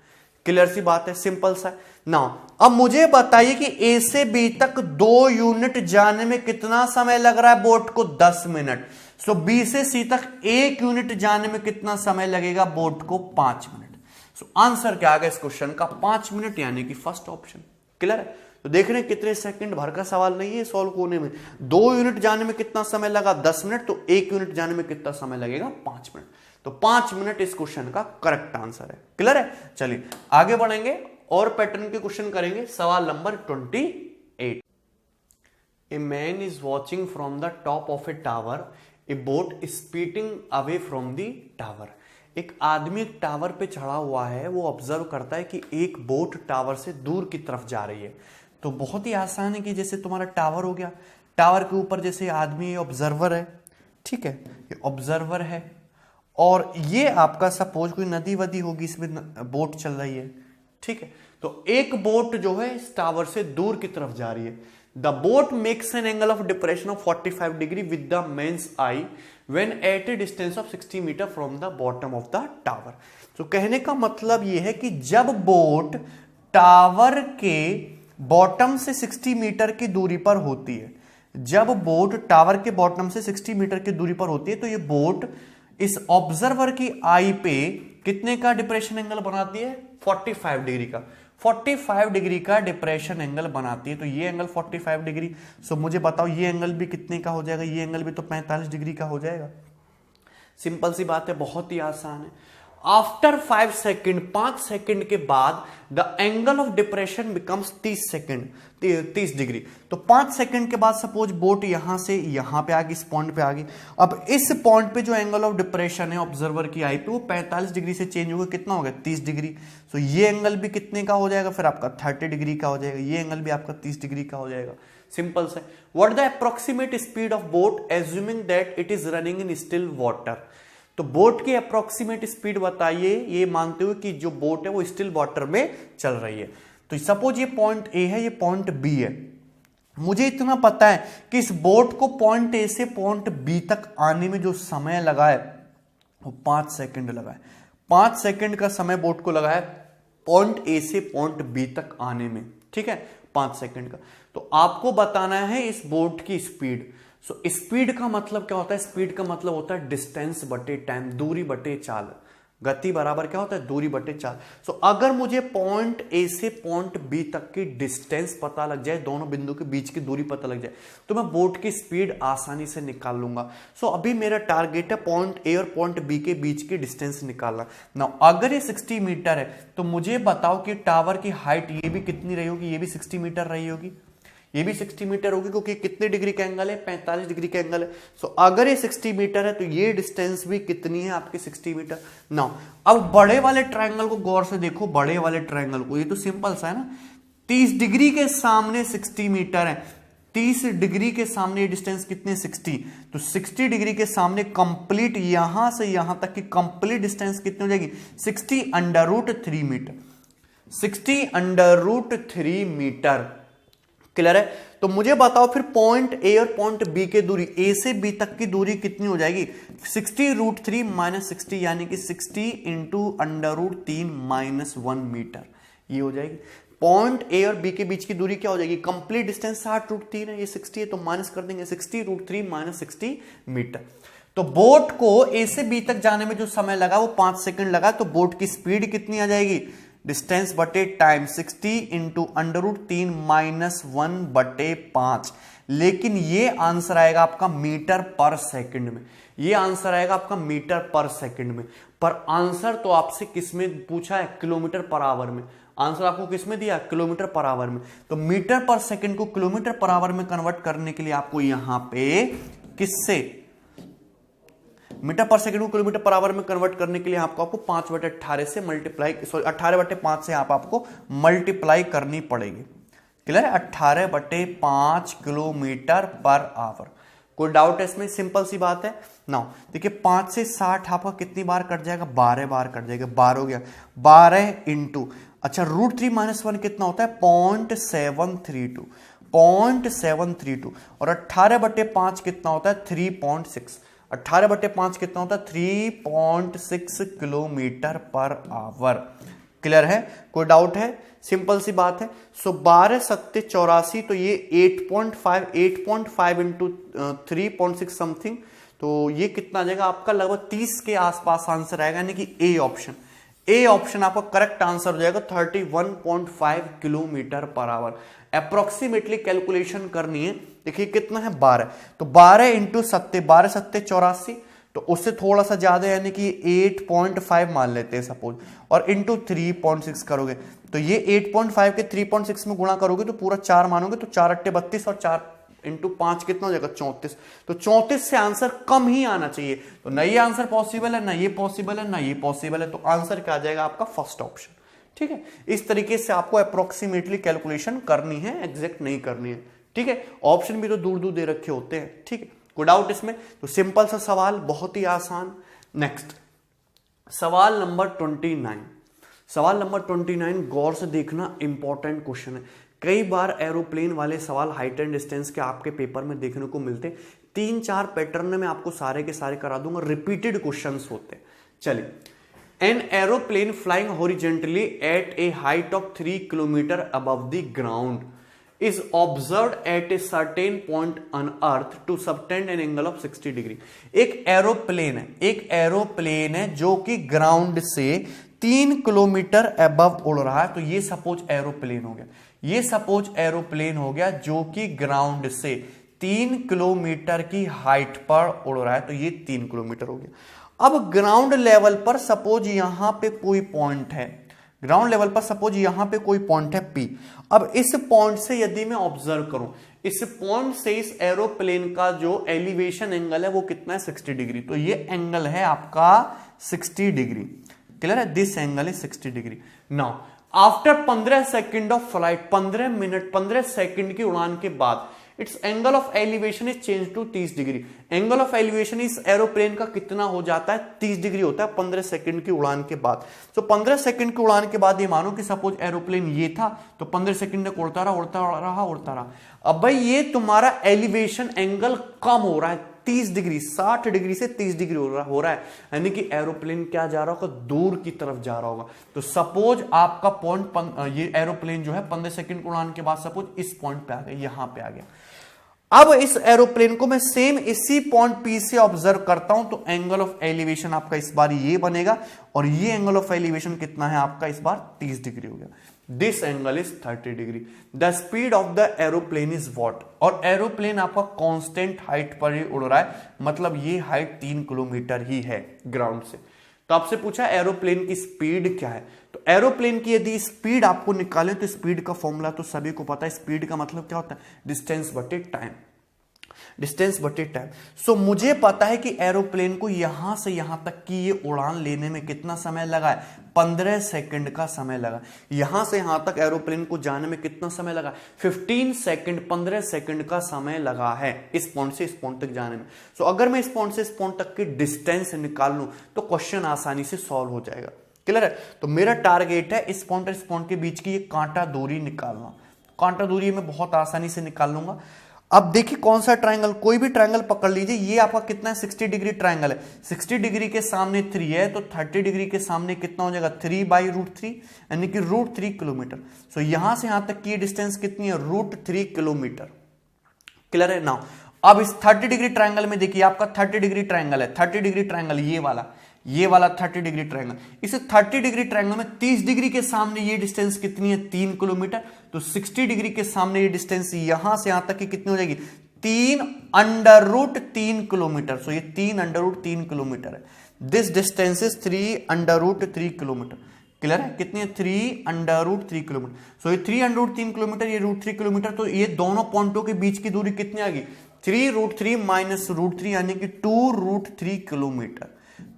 क्लियर सी बात है, सिंपल सा। नाउ अब मुझे बताइए कि ए से बी तक 2 यूनिट जाने में कितना समय लग रहा है बोट को, 10 मिनट। सो बी से सी तक 1 यूनिट जाने में कितना समय लगेगा बोट को, 5 मिनट। सो आंसर क्या आ गया इस क्वेश्चन का, 5 मिनट, यानी कि फर्स्ट ऑप्शन, क्लियर है। तो देख रहे हैं कितने सेकंड भर का सवाल नहीं है सॉल्व होने में। 2 यूनिट जाने में कितना समय लगा, 10 मिनट, तो 1 यूनिट जाने में कितना समय लगेगा, 5 मिनट। तो 5 मिनट इस क्वेश्चन का करेक्ट आंसर है, क्लियर है। चलिए आगे बढ़ेंगे और पैटर्न के क्वेश्चन करेंगे। सवाल number 28। A man is watching from the top of a tower, A boat speeding away from the tower. एक आदमी एक टावर पे चढ़ा हुआ है, वो ऑब्जर्व करता है कि एक बोट टावर से दूर की तरफ जा रही है। तो बहुत ही आसान है कि जैसे तुम्हारा टावर हो गया, टावर के ऊपर जैसे आदमी ऑब्जर्वर है, ठीक है, ये ऑब्जर्वर है और ये आपका सपोज कोई नदी वदी होगी, इसमें बोट चल रही है, ठीक है। तो एक बोट जो है इस टावर से दूर की तरफ जा रही है। The boat makes an angle of depression of 45 degree with the man's eye when at a distance of 60 metre from the bottom of the tower. तो कहने का मतलब यह है कि जब बोट टावर के बॉटम से 60 मीटर की दूरी पर होती है, जब बोट टावर के बॉटम से 60 मीटर की दूरी पर होती है, तो ये बोट इस ऑब्जर्वर की आई पे कितने का डिप्रेशन एंगल बनाती है, 45 डिग्री का। 45 डिग्री का डिप्रेशन एंगल बनाती है। तो ये एंगल 45 डिग्री। सो मुझे बताओ ये एंगल भी कितने का हो जाएगा, ये एंगल भी तो 45 डिग्री का हो जाएगा। सिंपल सी बात है, बहुत ही आसान है। आफ्टर 5 सेकेंड, 5 सेकेंड के बाद the angle of depression becomes 30 degree. तो 5 सेकेंड के बाद सपोज बोट यहां से यहां पे आ गई, इस पॉइंट पे आ गई। अब इस पॉइंट पे जो एंगल ऑफ डिप्रेशन है ऑब्जर्वर की आई पे, वो 45 डिग्री से चेंज होगा, कितना हो गया, 30 डिग्री। तो ये एंगल भी कितने का हो जाएगा, फिर आपका 30 डिग्री का हो जाएगा। ये एंगल भी आपका 30 डिग्री का हो जाएगा। सिंपल से। What the approximate speed of boat assuming that it is running in still water. तो बोट की अप्रोक्सीमेट स्पीड बताइए, ये मानते हुए कि जो बोट है वो स्टिल वाटर में चल रही है। तो सपोज ये पॉइंट ए है, ये पॉइंट बी है। मुझे इतना पता है कि इस बोट को पॉइंट ए से पॉइंट बी तक आने में जो समय लगा है वो 5 सेकंड लगा है। 5 सेकंड का समय बोट को लगा है पॉइंट ए से पॉइंट बी तक आने में, ठीक है, 5 सेकंड का। तो आपको बताना है इस बोट की स्पीड। सो स्पीड का मतलब क्या होता है, स्पीड का मतलब होता है डिस्टेंस बटे टाइम, दूरी बटे चाल। गति बराबर क्या होता है, दूरी बटे 4। सो अगर मुझे पॉइंट ए से पॉइंट बी तक की डिस्टेंस पता लग जाए, दोनों बिंदु के बीच की दूरी पता लग जाए, तो मैं बोट की स्पीड आसानी से निकाल लूंगा। सो अभी मेरा टारगेट है पॉइंट ए और पॉइंट बी के बीच की डिस्टेंस निकालना। नाउ अगर ये 60 मीटर है तो मुझे बताओ कि टावर की हाइट ये भी कितनी रही होगी, ये भी 60 मीटर रही होगी, ये भी 60 मीटर होगी, क्योंकि कितने डिग्री का एंगल है, 45 डिग्री का एंगल है। सो अगर ये 60 मीटर है तो ये डिस्टेंस भी कितनी है आपकी, 60 मीटर। नाउ अब बड़े वाले ट्रायंगल को गौर से देखो, बड़े वाले ट्रायंगल को, ये तो सिंपल सा है ना, 30 डिग्री के सामने 60 मीटर है, 30 डिग्री के सामने ये डिस्टेंस कितने, 60। तो 60 डिग्री के सामने कंप्लीट यहां से यहां तक की कंप्लीट डिस्टेंस कितनी हो जाएगी, 60 under root 3 metre, 60 under root 3 metre. Clear है। तो मुझे बताओ फिर पॉइंट ए और पॉइंट बी के दूरी, ए से बी तक की दूरी कितनी हो जाएगी, 60 रूट 3 माइनस 60, यानी कि 60 into under root 3 minus 1 metre, ये हो जाएगी। पॉइंट ए और बी के बीच की दूरी क्या हो जाएगी, कंप्लीट डिस्टेंस 60 रूट 3 है, ये 60 है, तो माइनस कर देंगे 60 रूट 3 माइनस 60 मीटर। तो बोट को ए से बी तक जाने में जो समय लगा वो 5 सेकंड लगा, तो बोट की स्पीड कितनी आ जाएगी, डिस्टेंस बटे time 60 into under root 3 minus 1 बटे 5। लेकिन ये आंसर आएगा आपका मीटर पर सेकंड में, ये आंसर आएगा आपका मीटर पर सेकंड में। पर आंसर तो आपसे किस में पूछा है, किलोमीटर पर आवर में। आंसर आपको किस में दिया, किलोमीटर पर आवर में। तो मीटर पर सेकंड को किलोमीटर पर आवर में कन्वर्ट करने के लिए आपको यहां पे किससे, मीटर पर सेकंड को किलोमीटर पर आवर में कन्वर्ट करने के लिए आपको 5/18 से मल्टीप्लाई, सॉरी 18/5 से आपको मल्टीप्लाई करनी पड़ेगी। क्लियर है, 18/5 किलोमीटर पर आवर। कोई डाउट है इसमें, सिंपल सी बात है। नाउ देखिए 5 से 60 आपका कितनी बार कट जाएगा, 12 बार कट जाएगा, 12 हो गया, 12 इंटू, अच्छा रूट 3 माइनस 1 कितना होता है, 0.732, 0.732, और 18/5 कितना होता है, 3.6, 18/5 कितना होता है, 3.6 किलोमीटर पर आवर। क्लियर है, कोई डाउट है, सिंपल सी बात है। सो 12 सत्ते 84, तो ये 8.5 इंटू 3.6 समथिंग, तो ये कितना आ जाएगा आपका, लगभग 30 के आसपास आंसर आएगा, यानी कि ए ऑप्शन, ए ऑप्शन आपका करेक्ट आंसर हो जाएगा, 31.5 kilometre per hour. Approximately calculation करनी है, देखिए कितना है 12, तो 12 इंटू 7, 12 सत्ते 84, तो उससे थोड़ा सा ज्यादा यानी कि 8.5 मान लेते हैं सपोज, और इंटू 3.6 करोगे, तो ये 8.5 के 3.6 में गुणा करोगे तो पूरा 4 मानोगे, तो 4 अट्टे 32 और 4 इंटू 5 कितना हो जाएगा, 34। तो 34 से आंसर कम ही आना चाहिए, तो ना ये आंसर पॉसिबल है, ना ये पॉसिबल है, ना ये पॉसिबल है, तो आंसर क्या आ जाएगा आपका, फर्स्ट ऑप्शन। ठीक है, इस तरीके से आपको अप्रोक्सीमेटली कैलकुलेशन करनी है, एग्जैक्ट नहीं करनी है। ठीक है, ऑप्शन भी तो दूर दूर दे रखे होते हैं। ठीक है, कोई डाउट इसमें, तो सिंपल सा सवाल, बहुत ही आसान। नेक्स्ट सवाल नंबर 29, सवाल नंबर 29 गौर से देखना, इंपॉर्टेंट क्वेश्चन है। कई बार एरोप्लेन वाले सवाल हाइट एंड डिस्टेंस के आपके पेपर में देखने को मिलते, 3-4 पैटर्न में आपको सारे के सारे करा दूंगा, रिपीटेड क्वेश्चंस होते। चलिए, an aeroplane flying horizontally at a height of 3 kilometre above the ground is observed at a certain point on earth to subtend an angle of 60 degree. एक एरोप्लेन है, एक एरोप्लेन है जो कि ग्राउंड से 3 kilometre above उड़ रहा है, तो ये सपोज एरोप्लेन हो गया, ये सपोज एरोप्लेन हो गया जो कि ग्राउंड से 3 किलोमीटर की हाइट पर उड़ रहा है, तो ये 3 किलोमीटर हो गया। अब ग्राउंड लेवल पर सपोज यहां पे कोई पॉइंट है, ग्राउंड लेवल पर सपोज यहां पे कोई पॉइंट है P। अब इस पॉइंट से यदि मैं ऑब्जर्व करूं, इस पॉइंट से इस एरोप्लेन का जो एलिवेशन एंगल है वो कितना है, 60 डिग्री। तो ये एंगल है आपका 60 डिग्री। क्लियर है, this angle is 60 degree. Now after 15 second of flight, 15 minute 15 second की उड़ान के बाद its angle of elevation is change to 30 degree. Angle of elevation इस एरोप्लेन का कितना हो जाता है, 30 डिग्री होता है 15 सेकंड की उड़ान के बाद। तो 15 सेकंड की उड़ान के बाद ये मानो कि सपोज एरोप्लेन ये था, तो 15 सेकंड तक उड़ता रहा। अब भाई ये तुम्हारा एलिवेशन एंगल कम हो रहा है 30 डिग्री, 60 डिग्री से 30 डिग्री हो रहा है, यानी कि एरोप्लेन क्या जा रहा होगा, दूर की तरफ जा रहा होगा। तो सपोज आपका पॉइंट, ये एरोप्लेन जो है 15 सेकंड की उड़ान के बाद सपोज इस पॉइंट पे आ गया, यहां पे आ गया। अब इस एरोप्लेन को मैं सेम इसी पॉइंट P से ऑब्जर्व करता हूं तो एंगल ऑफ एलिवेशन आपका इस बार ये बनेगा और ये एंगल ऑफ एलिवेशन कितना है आपका इस बार 30 डिग्री हो गया। This angle is 30 degree. The speed of the aeroplane is what, और एरोप्लेन आपका कांस्टेंट हाइट पर ही उड़ रहा है, मतलब ये हाइट 3 किलोमीटर ही है ग्राउंड से। तो आपसे पूछा एरोप्लेन की स्पीड क्या है, तो एरोप्लेन की यदि स्पीड आपको निकालें तो स्पीड का फॉर्मूला तो सभी को पता है। स्पीड का मतलब क्या होता है, डिस्टेंस बटे टाइम, डिस्टेंस बटे टाइम। सो मुझे पता है कि एरोप्लेन को यहां से यहां तक की ये उड़ान लेने में कितना समय लगा है, 15 सेकंड का समय लगा। यहां से यहां तक एरोप्लेन को जाने में कितना समय लगा, 15 सेकंड, 15 सेकंड का समय लगा है इस पॉइंट से इस पॉइंट तक जाने में। सो अगर मैं इस पॉइंट से इस पॉइंट तक की डिस्टेंस निकाल लूं तो क्वेश्चन आसानी से सॉल्व हो जाएगा। क्लियर है। तो मेरा टारगेट है इस पॉइंट और इस पॉइंट के बीच की ये कांटा दूरी निकालना। कांटा दूरी मैं बहुत आसानी से निकाल लूंगा। अब देखिए कौन सा ट्रायंगल, कोई भी ट्रायंगल पकड़ लीजिए। ये आपका कितना है, 60 डिग्री ट्रायंगल है। 60 डिग्री के सामने 3 है तो 30 डिग्री के सामने कितना हो जाएगा, 3/√3 यानी कि √3 किलोमीटर। सो यहां से यहां तक की डिस्टेंस कितनी है, √3 किलोमीटर। क्लियर है। नाउ अब इस 30 डिग्री ट्रायंगल में देखिए आपका 30 डिग्री ट्रायंगल है, 30 डिग्री ट्रायंगल ये वाला 30 डिग्री ट्रायंगल। इस 30 डिग्री ट्रायंगल में 30 डिग्री के सामने ये डिस्टेंस कितनी है, 3 किलोमीटर। तो 60 डिग्री के सामने ये डिस्टेंस यहां से यहां तक की कितनी हो जाएगी, 3√3 किलोमीटर। सो ये 3√3 किलोमीटर है। This distance is 3√3 kilometre. Clear है, कितनी है, 3√3 किलोमीटर। सो ये 3√3 किलोमीटर, ये √3 किलोमीटर। तो ये दोनों पॉइंटों के बीच की दूरी कितनी आ गई, 3√3 माइनस √3 यानी कि 2√3 किलोमीटर।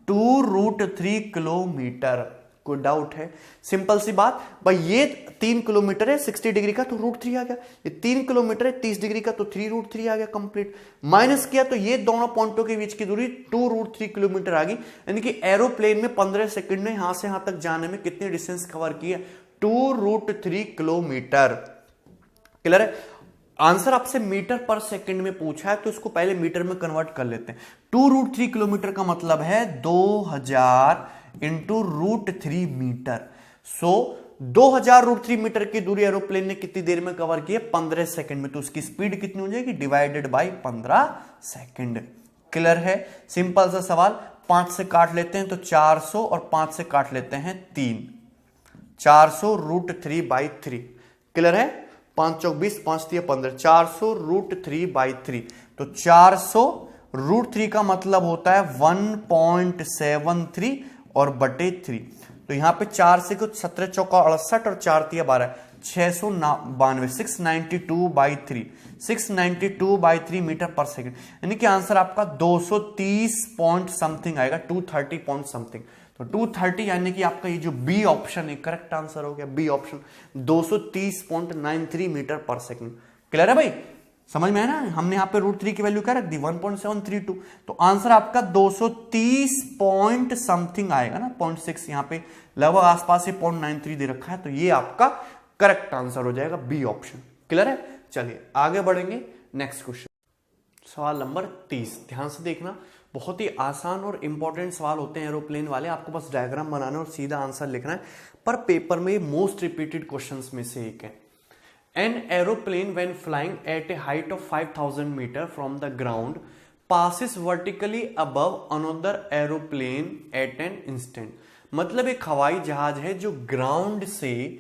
2√3 किलोमीटर। कोई डाउट है, सिंपल सी बात भाई। ये 3 किलोमीटर है 60 डिग्री का तो √3 आ गया, ये 3 किलोमीटर है 30 डिग्री का तो 3√3 आ गया कंप्लीट। माइनस किया तो ये दोनों पॉइंटों के बीच की दूरी 2√3 किलोमीटर आ गई। यानी कि एरोप्लेन में 15 सेकंड में यहां से यहां तक जाने में कितनी डिस्टेंस कवर की है, 2√3 किलोमीटर। क्लियर है। आंसर आपसे मीटर पर सेकंड में पूछा है तो इसको पहले मीटर में कन्वर्ट कर लेते हैं। 2√3 किलोमीटर का मतलब है 2000 इंटू √3 मीटर। सो 2000 √3 मीटर की दूरी एरोप्लेन ने कितनी देर में कवर की है, 15 सेकंड में। तो उसकी स्पीड कितनी हो जाएगी, डिवाइडेड बाय 15 सेकंड। क्लियर है। सिंपल सा सवाल। 5 से काट लेते हैं तो 400 और 5 से काट लेते हैं 3, 400 √3/3। क्लियर है। 5 चौक 20, 5 3 15, 400 √3/3। तो 400 √3 का मतलब होता है 1.73 और बटे 3। तो यहां पे 4 से कुछ 17 चौका 68 और 4 3 12, 692, 692/3, 692/3 मीटर पर सेकंड। यानी कि आंसर आपका 230 पॉइंट समथिंग आएगा, 230 पॉइंट समथिंग। तो 230 यानी कि आपका ये जो बी ऑप्शन है करेक्ट आंसर हो गया, बी ऑप्शन 230.93 मीटर पर सेकंड। क्लियर है भाई, समझ में है ना। हमने यहाँ पे √3 की वैल्यू क्या रख दी, 1.732। तो आंसर आपका 230 पॉइंट समथिंग आएगा ना, 0.6 यहाँ पे लगभग आसपास से 0.93 दे रखा है। तो ये आपका करेक्ट आंसर हो जाएगा, बी ऑप्शन। क्लियर है। चलिए आगे बढ़ेंगे, नेक्स्ट क्वेश्चन सवाल नंबर 30। ध्यान से देखना, बहुत ही आसान और इंपॉर्टेंट सवाल होते हैं एरोप्लेन वाले। आपको बस डायग्राम बनाना और सीधा आंसर लिखना है, पर पेपर में मोस्ट रिपीटेड क्वेश्चंस में से एक है। An aeroplane when flying at a height of 5000 meter from the ground passes vertically above another aeroplane at an instant। मतलब एक हवाई जहाज है जो ग्राउंड से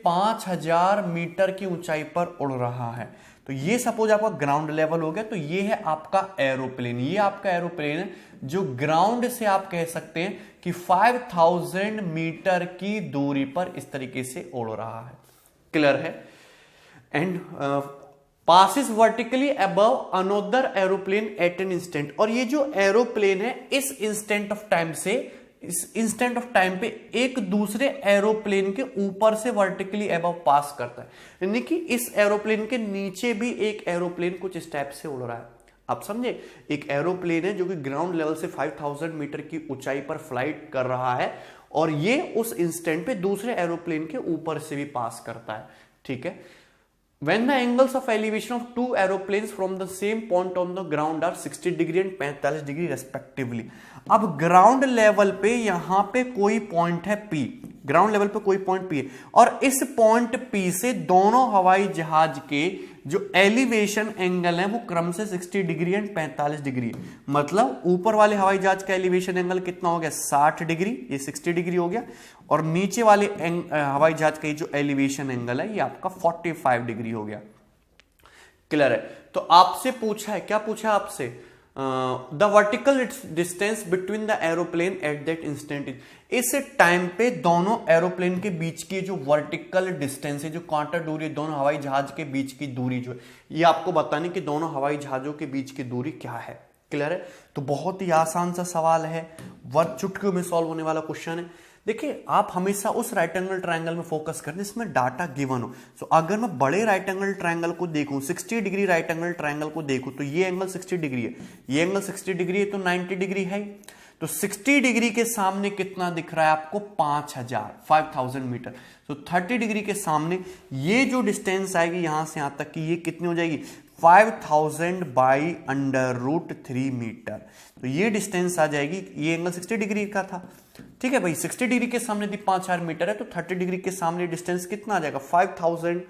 5000 मीटर की ऊंचाई पर उड़ रहा है। तो ये सपोज आपका ग्राउंड लेवल हो गया, तो ये है आपका एरोप्लेन। ये आपका एरोप्लेन है जो ग्राउंड से आप कह सकते हैं कि 5000 मीटर की दूरी पर इस तरीके से उड़ रहा है। क्लियर है। And passes vertically above another aeroplane at an instant. और ये जो एरोप्लेन है इस इंस्टेंट ऑफ टाइम पे एक दूसरे एरोप्लेन के ऊपर से वर्टिकली अबव पास करता है। यानी कि इस एरोप्लेन के नीचे भी एक एरोप्लेन कुछ इस टाइप से उड़ रहा है। आप समझे, एक एरोप्लेन है जो कि ग्राउंड लेवल से 5000 मीटर की ऊंचाई पर फ्लाइट कर रहा है और ये उस इंस्टेंट पे दूसरे एरोप्लेन के ऊपर से भी पास करता है। ठीक है। When the angles of elevation of two aeroplanes from the same point on the ground are 60 degree and 45 degree respectively. अब ग्राउंड लेवल पे यहां पे कोई पॉइंट है P, ग्राउंड लेवल पे कोई पॉइंट पी है, और इस पॉइंट पी से दोनों हवाई जहाज के जो एलिवेशन एंगल है वो क्रम से 60 डिग्री एंड 45 डिग्री। मतलब ऊपर वाले हवाई जहाज का एलिवेशन एंगल कितना हो गया 60 डिग्री, ये 60 डिग्री हो गया, और नीचे वाले हवाई जहाज का जो एलिवेशन एंगल है ये आपका 45 डिग्री हो गया। क्लियर है? तो आपसे पूछा है, क्या पूछा है आपसे, the vertical distance between the aeroplane at that instant is. इस टाइम पे दोनों एरोप्लेन के बीच की जो वर्टिकल डिस्टेंस है, जो क्वांटम दूरी, दोनों हवाई जहाज के बीच की दूरी जो है, ये आपको बतानी कि दोनों हवाई जहाजों के बीच की दूरी क्या है। क्लियर है? तो बहुत ही आसान सा सवाल है, वर्ड चुटकियों में सॉल्व होने वाला क्वेश्चन है। देखिए, आप हमेशा उस राइट एंगल ट्रायंगल में फोकस करें जिसमें डाटा गिवन हो। सो अगर मैं बड़े राइट एंगल ट्रायंगल को देखूं, 60 डिग्री राइट एंगल ट्रायंगल को देखूं, तो ये एंगल 60 डिग्री है, ये एंगल 60 डिग्री है, तो 90 डिग्री है। तो 60 डिग्री के सामने कितना दिख रहा है आपको 5000 मीटर। तो 30 डिग्री के सामने ये जो डिस्टेंस आएगी यहां से यहां तक की, ये कितनी हो जाएगी 5000 बाई √3 मीटर। तो ये डिस्टेंस आ जाएगी, ये एंगल 60 डिग्री का था, ठीक है भाई। 60 डिग्री के सामने यदि 5000 मीटर है तो 30 डिग्री के सामने डिस्टेंस कितना आ जाएगा 5000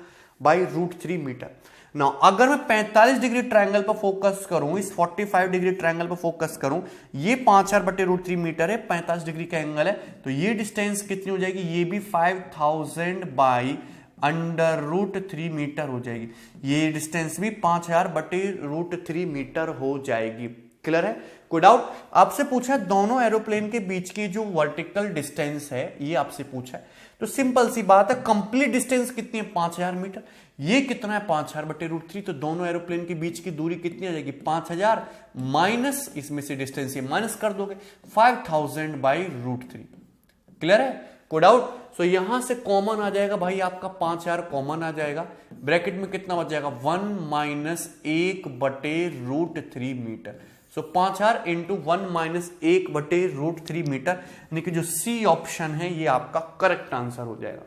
बाई √3 मीटर। नाउ अगर मैं 45 डिग्री ट्रायंगल पर फोकस करूं, इस 45 डिग्री ट्रायंगल पर फोकस करूं, ये 5000/√3 मीटर है, 45 डिग्री का एंगल है, तो ये डिस्टेंस कितनी हो जाएगी, ये भी 5000 बाई √3 मीटर हो जाएगी। ये डिस्टेंस भी 5000/√3 मीटर हो जाएगी। क्लियर है? कोई डाउट? आपसे पूछा है दोनों एरोप्लेन के बीच की जो वर्टिकल डिस्टेंस है, ये आपसे पूछा है, तो सिंपल सी बात है, कंप्लीट डिस्टेंस कितनी है 5000 मीटर, ये कितना है 5000/√3, तो दोनों एरोप्लेन के बीच की दूरी कितनी आ जाएगी 5000 माइनस इसमें से डिस्टेंस, ये माइनस कर दोगे 5000/√3। क्लियर है? कोई डाउट? सो यहां से कॉमन आ जाएगा भाई, आपका 5000 कॉमन आ जाएगा, ब्रैकेट में कितना बच जाएगा 1 - 1/√3 मीटर। सो 5000 × 1 - 1/√3 मीटर, यानी कि जो सी ऑप्शन है ये आपका करेक्ट आंसर हो जाएगा।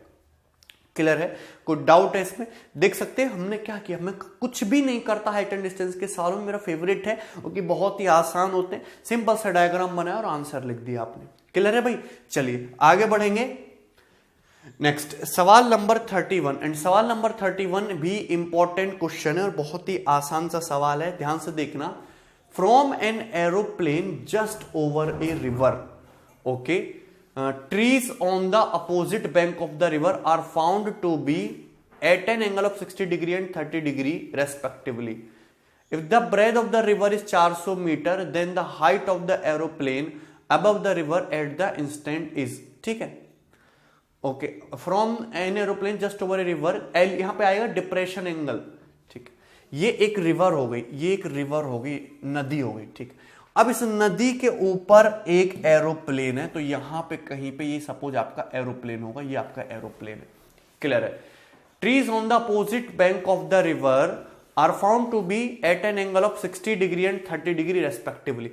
क्लियर है? कोई डाउट है इसमें? देख सकते हैं हमने क्या किया, मैं कुछ भी नहीं करता हाइट एंड डिस्टेंस के सवालों में, मेरा फेवरेट है क्योंकि बहुत ही आसान होते हैं, सिंपल सा डायग्राम बनाया और आंसर लिख दिया आपने। क्लियर है भाई? चलिए आगे बढ़ेंगे। नेक्स्ट सवाल नंबर 31, एंड सवाल नंबर 31 भी इंपॉर्टेंट क्वेश्चन है और बहुत ही आसान सा सवाल है, ध्यान से देखना। From an aeroplane just over a river, okay, trees on the opposite bank of the river are found to be at an angle of 60 degree and 30 degree respectively. If the breadth of the river is 400 meter, then the height of the aeroplane above the river at the instant is, ठीक है, okay, from an aeroplane just over a river, L यहां पे आएगा depression angle, ठीक, ये एक river हो गई, ये एक रिवर हो गई, नदी हो गई, ठीक। अब इस नदी के ऊपर एक एरोप्लेन है, तो यहां पे कहीं पे ये सपोज आपका एरोप्लेन होगा, ये आपका एरोप्लेन है। क्लियर है? Trees on the opposite bank of the river are found to be at an angle of 60 degree and 30 degree respectively.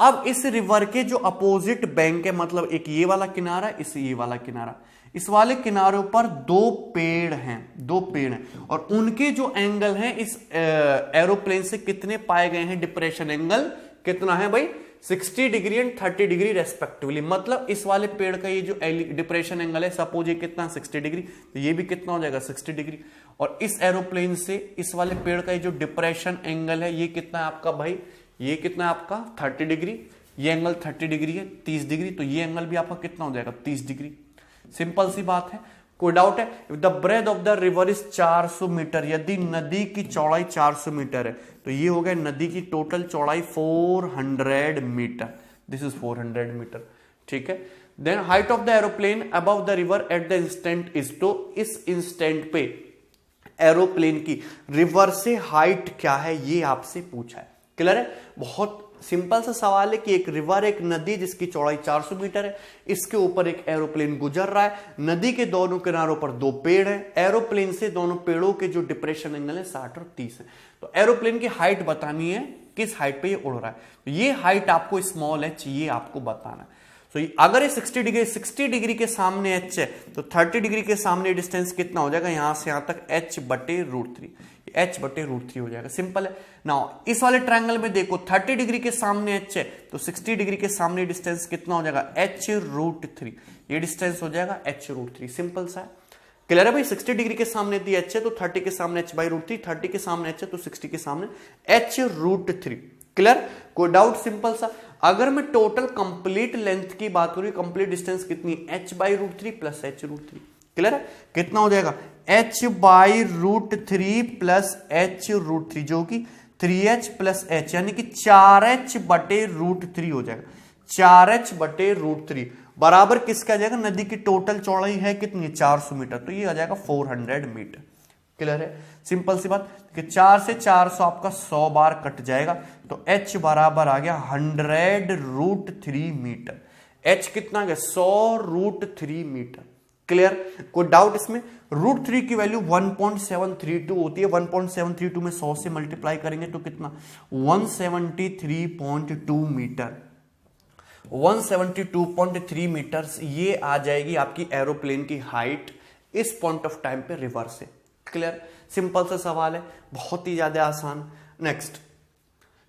अब इस रिवर के जो अपोजिट बैंक है, मतलब एक ये वाला किनारा, इस ये वाला किनारा, इस वाले किनारों पर दो पेड़ हैं, और उनके जो एंगल हैं इस एरोप्लेन से कितने पाए गए हैं, डिप्रेशन एंगल कितना है भाई 60 डिग्री एंड 30 डिग्री रेस्पेक्टिवली। मतलब इस वाले पेड़ का ये जो डिप्रेशन एंगल है, सपोज ये कितना 60 डिग्री, तो ये भी कितना हो जाएगा 60 डिग्री, और इस एरोप्लेन से इस वाले पेड़ का ये जो डिप्रेशन एंगल है ये कितना है आपका भाई, ये कितना है आपका 30 डिग्री, ये एंगल 30 डिग्री है, 30 डिग्री, तो ये एंगल भी आपका कितना हो जाएगा 30 डिग्री। सिंपल सी बात है, कोई डाउट है? If the breadth of the river is 400 metre, यदि नदी की चौड़ाई 400 मीटर है, तो ये हो गया नदी की टोटल चौड़ाई 400 मीटर, दिस इज 400 मीटर, ठीक है। Then height of the aeroplane above the river at the instant is, तो इस इंस्टेंट पे एरोप्लेन की रिवर से हाइट क्या है ये आपसे पूछा है। क्लियर है? बहुत सिंपल सा सवाल है कि एक रिवर, एक नदी जिसकी चौड़ाई 400 मीटर है, इसके ऊपर एक एरोप्लेन गुजर रहा है, नदी के दोनों किनारों पर दो पेड़ हैं, एरोप्लेन से दोनों पेड़ों के जो डिप्रेशन एंगल है 60 और 30 है, तो एरोप्लेन की हाइट बतानी है, किस हाइट पे ये उड़ रहा है, तो ये हाइट आपको स्मॉल एच ये आपको बताना है। तो अगर ये 60 डिग्री के सामने h है, तो 30 डिग्री के सामने डिस्टेंस कितना हो जाएगा, यहां से यहां तक h/√3, h बटे √3 हो जाएगा, सिंपल है। नाउ इस वाले ट्रायंगल में देखो 30 डिग्री के सामने h है तो 60 डिग्री के सामने डिस्टेंस कितना हो जाएगा, h√3, ये डिस्टेंस हो जाएगा h√3, सिंपल सा है। क्लियर है भाई, 60 डिग्री के सामने दी h है तो 30 के सामने h/√3, 30 के सामने h है तो 60 के सामने h√3। क्लियर, कोई डाउट, सिंपल सा। अगर मैं टोटल कंप्लीट लेंथ की बात करूं, कंप्लीट डिस्टेंस कितनी, h/√3 प्लस h√3। क्लियर है, कितना हो जाएगा, h/√3 प्लस h√3 जो कि 3h प्लस h यानी कि 4h/√3 हो जाएगा, 4h/√3 बराबर किसका आ जाएगा, नदी की टोटल चौड़ाई है कितनी, 400 मीटर, तो ये आ जाएगा 400 मीटर। क्लियर है, सिंपल सी बात कि 4 से 400 आपका 100 बार कट जाएगा तो h बराबर आ गया 100√3 मीटर। h कितना आ गया, 100√3 मीटर। क्लियर, कोई डाउट इसमें। √3 की वैल्यू 1.732 होती है, 1.732 में 100 से मल्टीप्लाई करेंगे तो कितना, 173.2 मीटर, 172.3 मीटर्स ये आ जाएगी आपकी एरोप्लेन की हाइट इस पॉइंट ऑफ टाइम पे रिवर्स से। क्लियर, सिंपल सा सवाल है, बहुत ही ज्यादा आसान। नेक्स्ट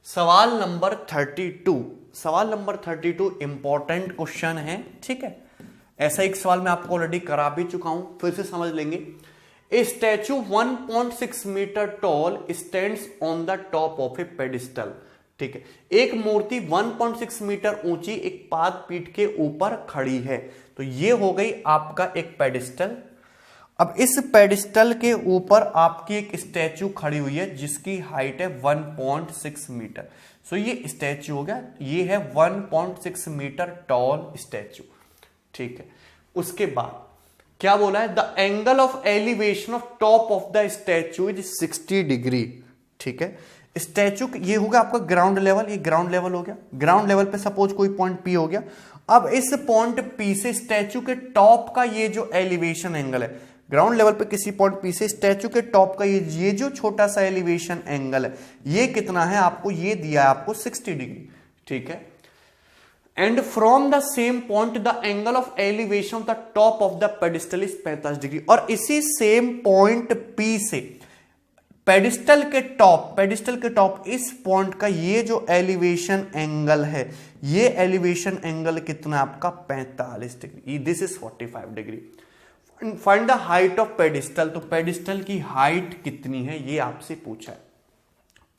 सवाल नंबर 32, सवाल नंबर 32 इंपॉर्टेंट क्वेश्चन है, ठीक है। ऐसा एक सवाल मैं आपको ऑलरेडी करा भी चुका हूं, फिर से समझ लेंगे। A statue 1.6 metre tall stands on the top of a pedestal, ठीक है। एक मूर्ति 1.6 मीटर ऊंची एक पाद पीठ के ऊपर खड़ी है, तो ये हो गई आपका एक पेडिस्टल। अब इस पेडिस्टल के ऊपर आपकी एक स्टैचू खड़ी हुई है जिसकी हाइट है 1.6 मीटर। सो ये स्टैचू हो गया, ये है 1.6 मीटर टॉल स्टैचू, ठीक है। उसके बाद क्या बोला है, the angle of elevation of top of the statue is 60 degree, ठीक है। स्टैचू ये होगा आपका ग्राउंड लेवल, ये ग्राउंड लेवल हो गया। ग्राउंड लेवल पे सपोज कोई पॉइंट पी हो गया। अब इस पॉइंट पी से स्टैचू के टॉप का ये जो एलिवेशन एंगल है, ग्राउंड लेवल पे किसी पॉइंट पी से स्टैचू के टॉप का ये जो छोटा सा एलिवेशन एंगल है, ये कितना है आपको, ये दिया है आपको 60 डिग्री, ठीक है। And from the same point the angle of elevation of the top of the pedestal is 45 degree. और इसी सेम पॉइंट पी से पेडिस्टल के टॉप इस पॉइंट का ये जो एलिवेशन एंगल है, ये एलिवेशन एंगल कितना आपका 45 degree, this is 45 degree. Find the height of pedestal, तो पेडिस्टल की हाइट कितनी है ये आपसे पूछा है।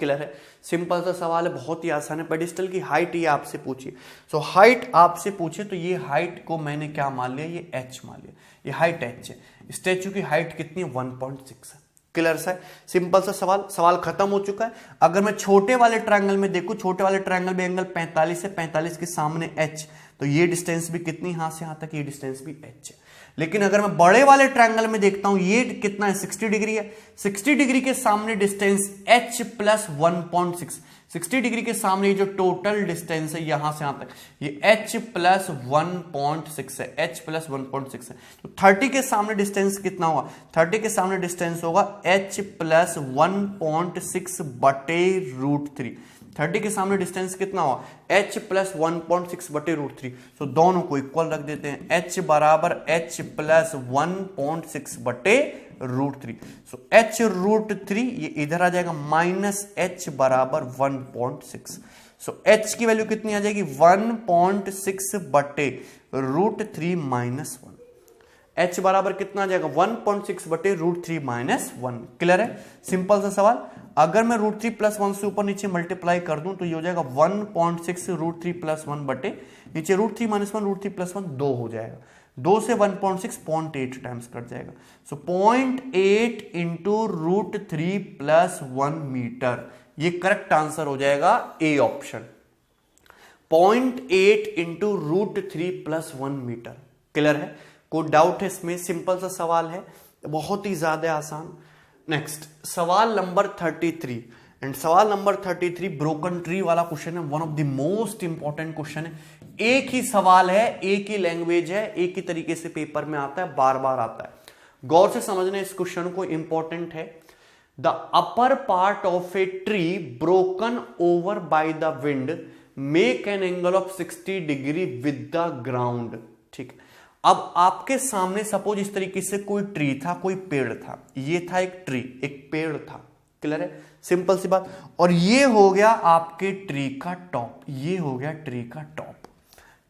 क्लियर है, सिंपल सा सवाल है, बहुत ही आसान है। पेडिस्टल की हाइट ये आपसे पूछिए, सो हाइट आपसे पूछे तो ये हाइट को मैंने क्या मान लिया, ये h मान लिया, ये हाइट h है। स्टैचू की हाइट कितनी है, 1.6 है। क्लियर सा है, सिंपल सा सवाल खत्म हो चुका है। अगर मैं छोटे वाले ट्रायंगल में देखूं, छोटे वाले ट्रायंगल में एंगल 45 है, 45 के सामने h, तो ये डिस्टेंस भी कितनी, यहां से यहां तक ये डिस्टेंस भी h है। लेकिन अगर मैं बड़े वाले ट्रायंगल में देखता हूं, ये कितना है, 60 डिग्री है। 60 डिग्री के सामने डिस्टेंस h प्लस 1.6, 60 डिग्री के सामने जो टोटल डिस्टेंस है यहां से यहां तक, ये h प्लस 1.6 है, h प्लस 1.6 है। तो 30 के सामने डिस्टेंस कितना होगा, 30 के सामने डिस्टेंस होगा h प्लस 1.6 बटे √3। 30 के सामने डिस्टेंस कितना हुआ, h प्लस 1.6 बटे √3। सो दोनों को इक्वल रख देते हैं, h बराबर h प्लस 1.6 बटे √3। सो h√3 ये इधर आ जाएगा, माइनस h बराबर 1.6। सो h की वैल्यू कितनी आ जाएगी, 1.6 बटे √3 माइनस 1। h बराबर कितना आ जाएगा, 1.6 बटे √3 माइनस 1। क्लियर है, सिंपल सा सवाल। अगर मैं √3 प्लस 1 से ऊपर नीचे मल्टीप्लाई कर दूं तो ये हो जाएगा 1.6 √3 प्लस 1 बटे नीचे √3 माइनस 1, √3 प्लस 1 2 हो जाएगा। 2 से 1.6 0.8 टाइम्स कट जाएगा। सो 0.8 इंटू √3 प्लस 1 मीटर, ये करेक्ट आंसर हो जाएगा A option, 0.8 into √3 plus 1 metre. Clear है, कोई डाउट है इसमें, सिंपल सा सवाल है, बहुत ही ज्यादा आसान। नेक्स्ट सवाल नंबर 33, एंड सवाल नंबर 33 ब्रोकन ट्री वाला क्वेश्चन है, one of the most important question है। एक ही सवाल है, एक ही लैंग्वेज है, एक ही तरीके से पेपर में आता है, बार बार आता है। गौर से समझना इस क्वेश्चन को, इंपॉर्टेंट है। The upper part of a tree broken over by the wind make an angle of 60 degree with the ground, ठीक है। अब आपके सामने सपोज इस तरीके से कोई ट्री था, कोई पेड़ था, ये था एक ट्री, एक पेड़ था, क्लियर है, सिंपल सी बात। और ये हो गया आपके ट्री का टॉप, ये हो गया ट्री का टॉप,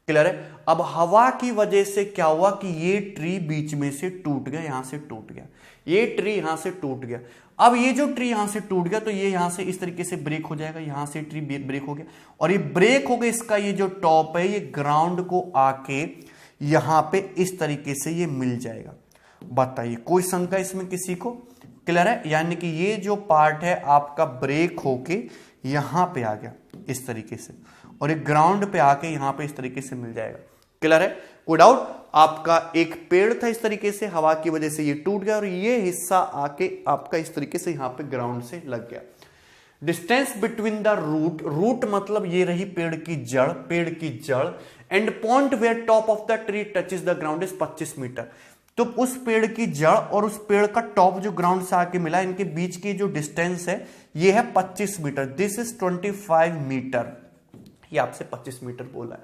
क्लियर है। अब हवा की वजह से क्या हुआ कि ये ट्री बीच में से टूट गया, यहां से टूट गया, ये ट्री यहां से टूट गया। अब ये जो ट्री यहां से टूट गया तो ये यहां से इस तरीके से ब्रेक हो जाएगा, यहां से ट्री ब्रेक हो गया, और ये ब्रेक हो गया, इसका ये जो टॉप है ये ग्राउंड को आके यहां पे इस तरीके से ये मिल जाएगा। बताइए कोई शंका इसमें किसी को? क्लियर है, यानी कि ये जो पार्ट है आपका ब्रेक होके यहां पे आ गया इस तरीके से, और एक ग्राउंड पे आके यहां पे इस तरीके से मिल जाएगा। क्लियर है, कोई डाउट? आपका एक पेड़ था इस तरीके से, हवा की वजह से ये टूट गया और ये हिस्सा आके आपका इस तरीके से यहां पे ग्राउंड से लग गया। Distance between the root, root मतलब ये रही पेड़ की जड़, पेड़ की जड़, and point where top of the tree touches the ground is 25 metre. तो उस पेड़ की जड़ और उस पेड़ का टॉप जो ग्राउंड से आके मिला, इनके बीच की जो डिस्टेंस है ये है 25 मीटर। दिस इज 25 मीटर, ये आपसे 25 मीटर बोला है।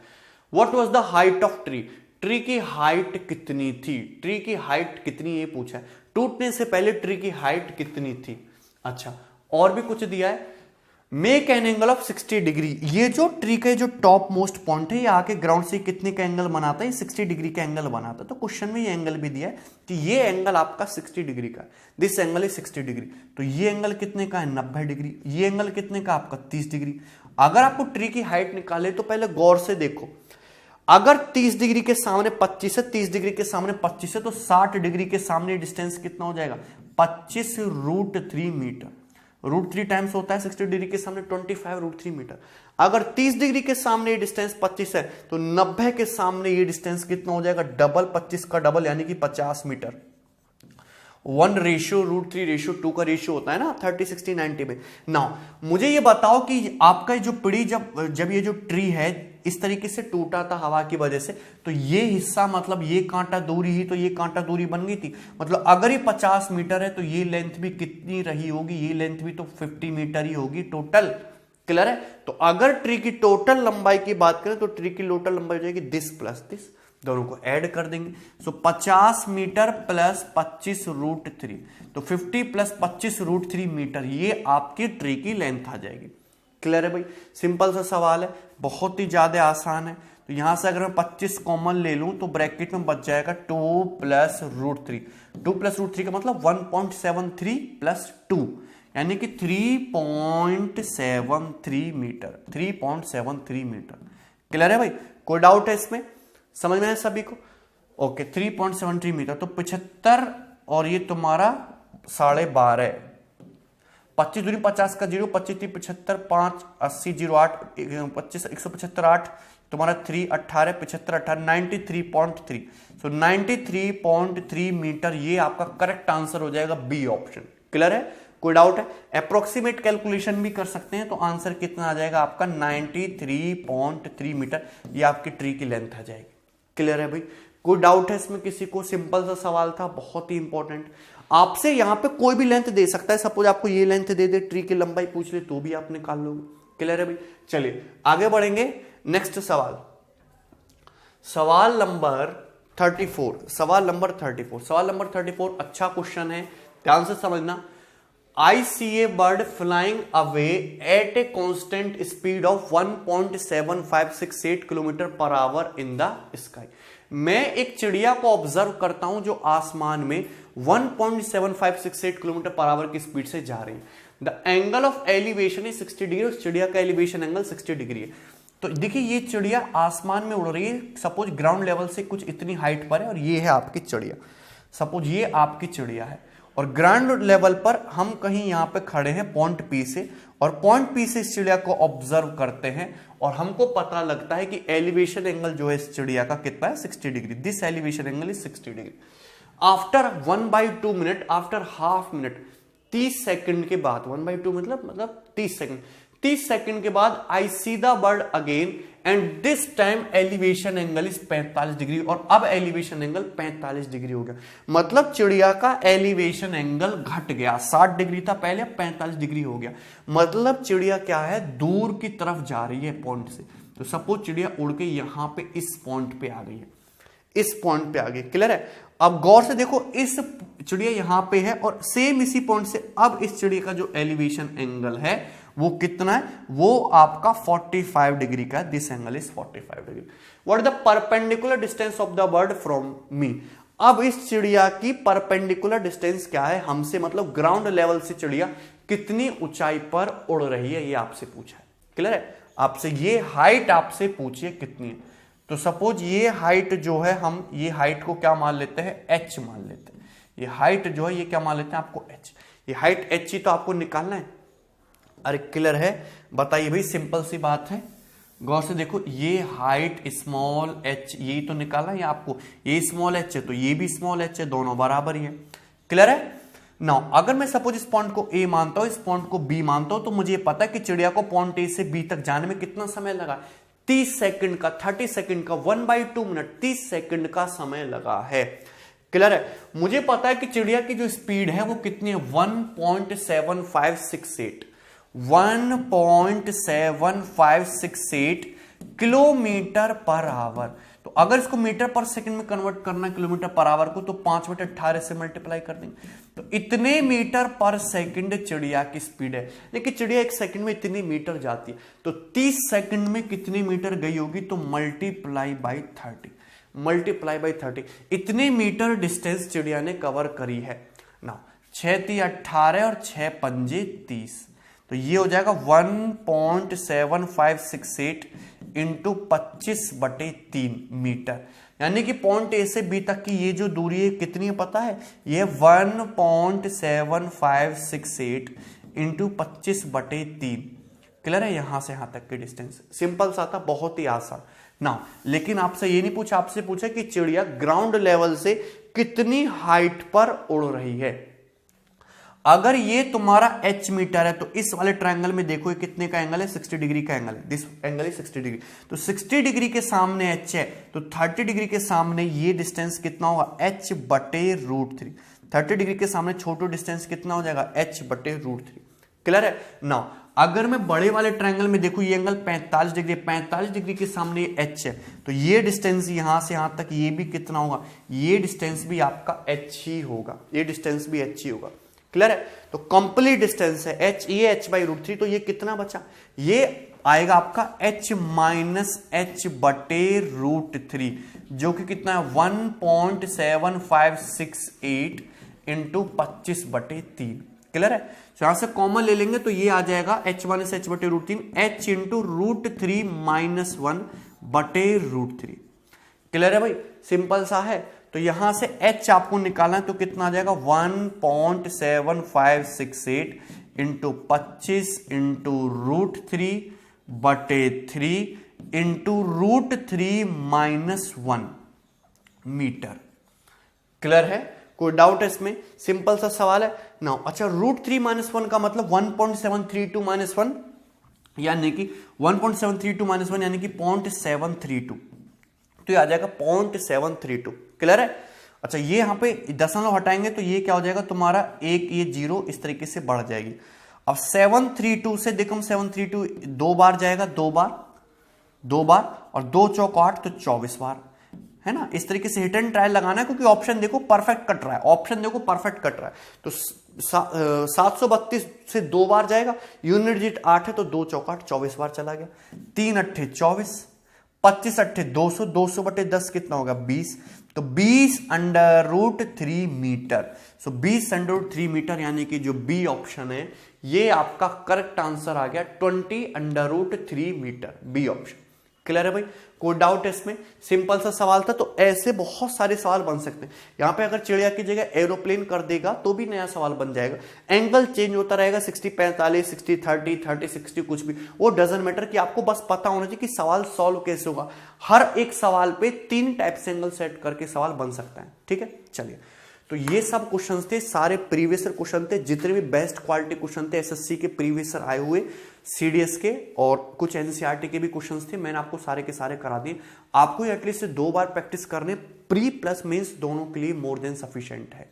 What was the height of tree, tree की हाइट कितनी थी, ट्री की हाइट कितनी ये पूछा है, टूटने से पहले ट्री की हाइट कितनी थी। अच्छा, और भी कुछ दिया है, make an angle of 60 degree. ये जो ट्री का जो टॉप मोस्ट पॉइंट है ये आके ग्राउंड से कितने का एंगल बनाता है, 60 डिग्री का एंगल बनाता है। तो क्वेश्चन में ये एंगल भी दिया है कि ये एंगल आपका 60 डिग्री का, दिस एंगल इज 60 डिग्री। तो ये एंगल कितने का है, 90 डिग्री। ये एंगल कितने का आपका, 30 डिग्री। अगर आपको ट्री की हाइट निकाले तो पहले गौर से देखो, अगर 30 डिग्री के सामने 25 है, 30 डिग्री के सामने 25 है, तो 60 डिग्री के सामने डिस्टेंस कितना हो जाएगा, 25 √3 मीटर। √3 टाइम्स होता है 60 डिग्री के सामने 25 √3 मीटर। अगर 30 डिग्री के सामने ये डिस्टेंस 25 है तो 90 के सामने ये डिस्टेंस कितना हो जाएगा, डबल, 25 का डबल यानी कि 50 मीटर। 1:√3:2 का रेशियो होता है ना 30, 60, 90 में। नाउ मुझे ये बताओ कि आपका जो पीढ़ी जब ये जो ट्री है इस तरीके से टूटा था हवा की वजह से, तो ये हिस्सा मतलब ये कांटा दूरी ही, तो ये कांटा दूरी बन गई थी। मतलब अगर ये 50 मीटर है तो ये लेंथ भी कितनी रही होगी, ये लेंथ भी तो 50 मीटर ही होगी टोटल। क्लियर है, तो अगर ट्री की टोटल लंबाई की बात करें तो ट्री की टोटल लंबाई हो जाएगी दिस प्लस दिस, दोनों को ऐड कर देंगे। सो 50 मीटर प्लस 25 √3, तो 50 प्लस 25 √3 मीटर, ये आपकी ट्री की लेंथ आ जाएगी। क्लियर है भाई, सिंपल सा सवाल है, बहुत ही ज्यादा आसान है। तो यहां से अगर मैं 25 कॉमन ले लूं तो ब्रैकेट में बच जाएगा 2 प्लस √3। 2 प्लस √3 का मतलब 1.73 प्लस 2 यानी कि 3.73 मीटर, 3.73 मीटर। क्लियर है भाई, कोई डाउट है इसमें, समझ में है सभी को? ओके, 3.73 मीटर, तो 75 और ये तुम्हारा 12.5, 25 दूरी 50 का 0, 25 3 75, 5 80 08 25 175 8 तुम्हारा 3 18 75 18 93.3। सो 93.3 मीटर ये आपका करेक्ट आंसर हो जाएगा, बी ऑप्शन। क्लियर है, कोई डाउट है? अप्रोक्सीमेट कैलकुलेशन भी कर सकते हैं, तो आंसर कितना आ जाएगा आपका 93.3 मीटर, ये आपकी ट्री की लेंथ आ जाएगी। क्लियर है भाई, कोई डाउट है इसमें किसी को? सिंपल सा सवाल था, बहुत ही इंपॉर्टेंट। आपसे यहां पे कोई भी लेंथ दे सकता है, सपोज आपको ये लेंथ दे दे, ट्री की लंबाई पूछ ले तो भी आप निकाल लोगे। क्लियर है भाई, चलिए आगे बढ़ेंगे। नेक्स्ट सवाल, सवाल नंबर 34, सवाल नंबर 34, सवाल नंबर 34 अच्छा क्वेश्चन है, ध्यान से समझना। I see a bird flying away at a constant speed of 1.7568 kilometre per hour in the sky. मैं एक चिड़िया को ऑब्जर्व करता हूं जो आसमान में 1.7568 किलोमीटर पर आवर की स्पीड से जा रही है। The angle of elevation is 60 degree, उस चिड़िया का एलिवेशन एंगल 60 डिग्री है। तो देखिए ये चिड़िया आसमान में उड़ रही है, सपोज ग्राउंड लेवल से कुछ इतनी हाइट पर है, और ये है आपकी चिड़िया, सपोज ये आपकी चिड़िया है, और ग्राउंड लेवल पर हम कहीं यहां पे खड़े हैं पॉइंट पी से, और पॉइंट पी से इस चिड़िया को ऑब्जर्व करते हैं, और हमको पता लगता है कि एलिवेशन एंगल जो है इस चिड़िया का कितना है, 60 degree. This elevation angle is 60 degree. After 1/2 minute, after half minute, 30 second के बाद, 1/2 मतलब 30 सेकंड, 30 सेकंड के बाद I see the bird again and this time elevation angle is 45 degree, और अब एलिवेशन एंगल 45 डिग्री हो गया। मतलब चिड़िया का एलिवेशन एंगल घट गया, 60 डिग्री था पहले, 45 डिग्री हो गया। मतलब चिड़िया क्या है, दूर की तरफ जा रही है पॉइंट से। तो सपोज चिड़िया उड़ के यहां पे इस पॉइंट पे आ गई है, इस पॉइंट पे आ गई। क्लियर है? अब गौर से देखो, इस चिड़िया यहां पे है और सेम इसी पॉइंट से अब इस चिड़िया का जो एलिवेशन एंगल है वो कितना है, वो आपका 45 डिग्री का है। This angle is 45 degree. What is the perpendicular distance of the bird from me. अब इस चिड़िया की परपेंडिकुलर डिस्टेंस क्या है हमसे, मतलब ग्राउंड लेवल से चिड़िया कितनी ऊंचाई पर उड़ रही है, ये आपसे पूछा है। क्लियर है, आपसे ये हाइट आपसे पूछिए कितनी है। तो सपोज ये हाइट जो है, हम ये हाइट को क्या मान लेते हैं, h मान लेते हैं। ये हाइट जो है ये क्या मान लेते हैं आपको, h। ये हाइट h ही तो आपको निकालना है। अरे क्लियर है, बताइए भाई, सिंपल सी बात है। गौर से देखो, ये हाइट स्मॉल h यही तो निकालना है आपको। ये स्मॉल h है तो ये भी स्मॉल h है, दोनों बराबर ही है। क्लियर है। नाउ अगर मैं सपोज इस पॉइंट को a मानता हूं, इस पॉइंट को b मानता हूं, तो मुझे ये पता है कि चिड़िया को पॉइंट a से b तक जाने में कितना समय लगा, 30 सेकंड का, 30 सेकंड का, 1/2 मिनट, 30 सेकंड का समय लगा है। क्लियर है। मुझे पता है कि चिड़िया की जो स्पीड है वो कितनी है, 1.7568 1.7568 किलोमीटर पर आवर। तो अगर इसको मीटर पर सेकंड में कन्वर्ट करना है किलोमीटर पर आवर को, तो 5/18 से मल्टीप्लाई कर देंगे, तो इतने मीटर पर सेकंड चिड़िया की स्पीड है। लेकिन चिड़िया एक सेकंड में इतनी मीटर जाती है, तो 30 सेकंड में कितनी मीटर गई होगी, तो मल्टीप्लाई बाई 30, मल्टीप्लाई बाई 30, इतने मीटर डिस्टेंस चिड़िया ने कवर करी है ना। 6 × 18 और 6 × 5 30, तो ये हो जाएगा 1.7568 इंटू 25/3 मीटर। यानी कि पॉइंट ए से बी तक की ये जो दूरी है कितनी है पता है, ये 1.7568 इंटू 25/3। क्लियर है, यहां से यहां तक की डिस्टेंस। सिंपल सा था, बहुत ही आसान ना। लेकिन आपसे ये नहीं पूछा, आपसे पूछा कि चिड़िया ग्राउंड लेवल से कितनी हाइट पर उड़ रही है। अगर ये तुम्हारा h मीटर है तो इस वाले ट्रायंगल में देखो ये कितने का एंगल है, 60 डिग्री का एंगल है। दिस एंगल है 60 डिग्री। तो 60 डिग्री के सामने h है, तो 30 डिग्री के सामने ये डिस्टेंस कितना होगा, h/√3। 30 डिग्री के सामने छोटा डिस्टेंस कितना हो जाएगा, h/√3। क्लियर है ना। अगर मैं बड़े वाले ट्रायंगल में देखूं, ये एंगल 45 डिग्री, 45 डिग्री के सामने h है, तो ये डिस्टेंस यहां से यहां तक ये भी कितना होगा, ये डिस्टेंस भी आपका h ही होगा, ये डिस्टेंस भी h ही होगा। क्लियर है। तो कंप्लीट डिस्टेंस है h, ये h/√3, तो ये कितना बचा, ये आएगा आपका h माइनस h/√3, जो कि कितना है 1.7568 इंटू 25/3। क्लियर है। तो यहां से कॉमन ले लेंगे तो ये आ जाएगा h minus h/√3, h into √3 minus 1/√3। Clear है भाई, सिंपल सा है। तो यहां से h आपको निकालना है तो कितना आ जाएगा 1.7568 into 25 into √3/3 into √3 minus 1 metre. Clear है, कोई डाउट है इसमें, सिंपल सा सवाल है ना। अच्छा, √3 माइनस 1 का मतलब 1.732 माइनस 1, यानी कि 1.732 माइनस 1 यानी कि 0.732, तो ये आ जाएगा 0.732। क्लियर है। अच्छा, ये यहां पे दशमलव हटाएंगे तो ये क्या हो जाएगा तुम्हारा, एक ये जीरो इस तरीके से बढ़ जाएगी। अब 732 से देखो, 732 दो बार जाएगा, दो बार और 2 चौक 8, तो 24 बार है ना। इस तरीके से हिट एंड ट्रायल लगाना है, क्योंकि ऑप्शन देखो परफेक्ट कट रहा है, ऑप्शन देखो परफेक्ट कट रहा है। तो 732 से 2 बार जाएगा, यूनिट डिजिट 8 है तो 2 चौक 8, 24 बार चला गया। 3 8 24, 25 8 200, 200/10 कितना होगा 20, तो 20√3 मीटर। सो 20√3 मीटर, यानी कि जो बी ऑप्शन है ये आपका करेक्ट आंसर आ गया, 20√3 मीटर, बी ऑप्शन। क्लियर है भाई, कोई डाउट है इसमें, सिंपल सा सवाल था। तो ऐसे बहुत सारे सवाल बन सकते हैं। यहां पे अगर चिड़िया की जगह एरोप्लेन कर देगा तो भी नया सवाल बन जाएगा। एंगल चेंज होता रहेगा, 60-45, 60-30, 30-60, कुछ भी, वो डजंट मैटर, कि आपको बस पता होना चाहिए कि सवाल सॉल्व कैसे होगा। हर एक सवाल पे 3 टाइप से एंगल सेट करके सवाल बन सकता है। ठीक है, चलिए। तो ये सब क्वेश्चंस थे, सारे प्रीवियस ईयर क्वेश्चन थे, जितने भी बेस्ट क्वालिटी क्वेश्चन थे एसएससी के प्रीवियस ईयर आए हुए, सीडीएस के और कुछ एनसीईआरटी के भी क्वेश्चंस थे, मैंने आपको सारे के सारे करा दिए। आपको एटलीस्ट 2 बार प्रैक्टिस करने, प्री प्लस मेंस दोनों के लिए मोर देन सफिशिएंट है।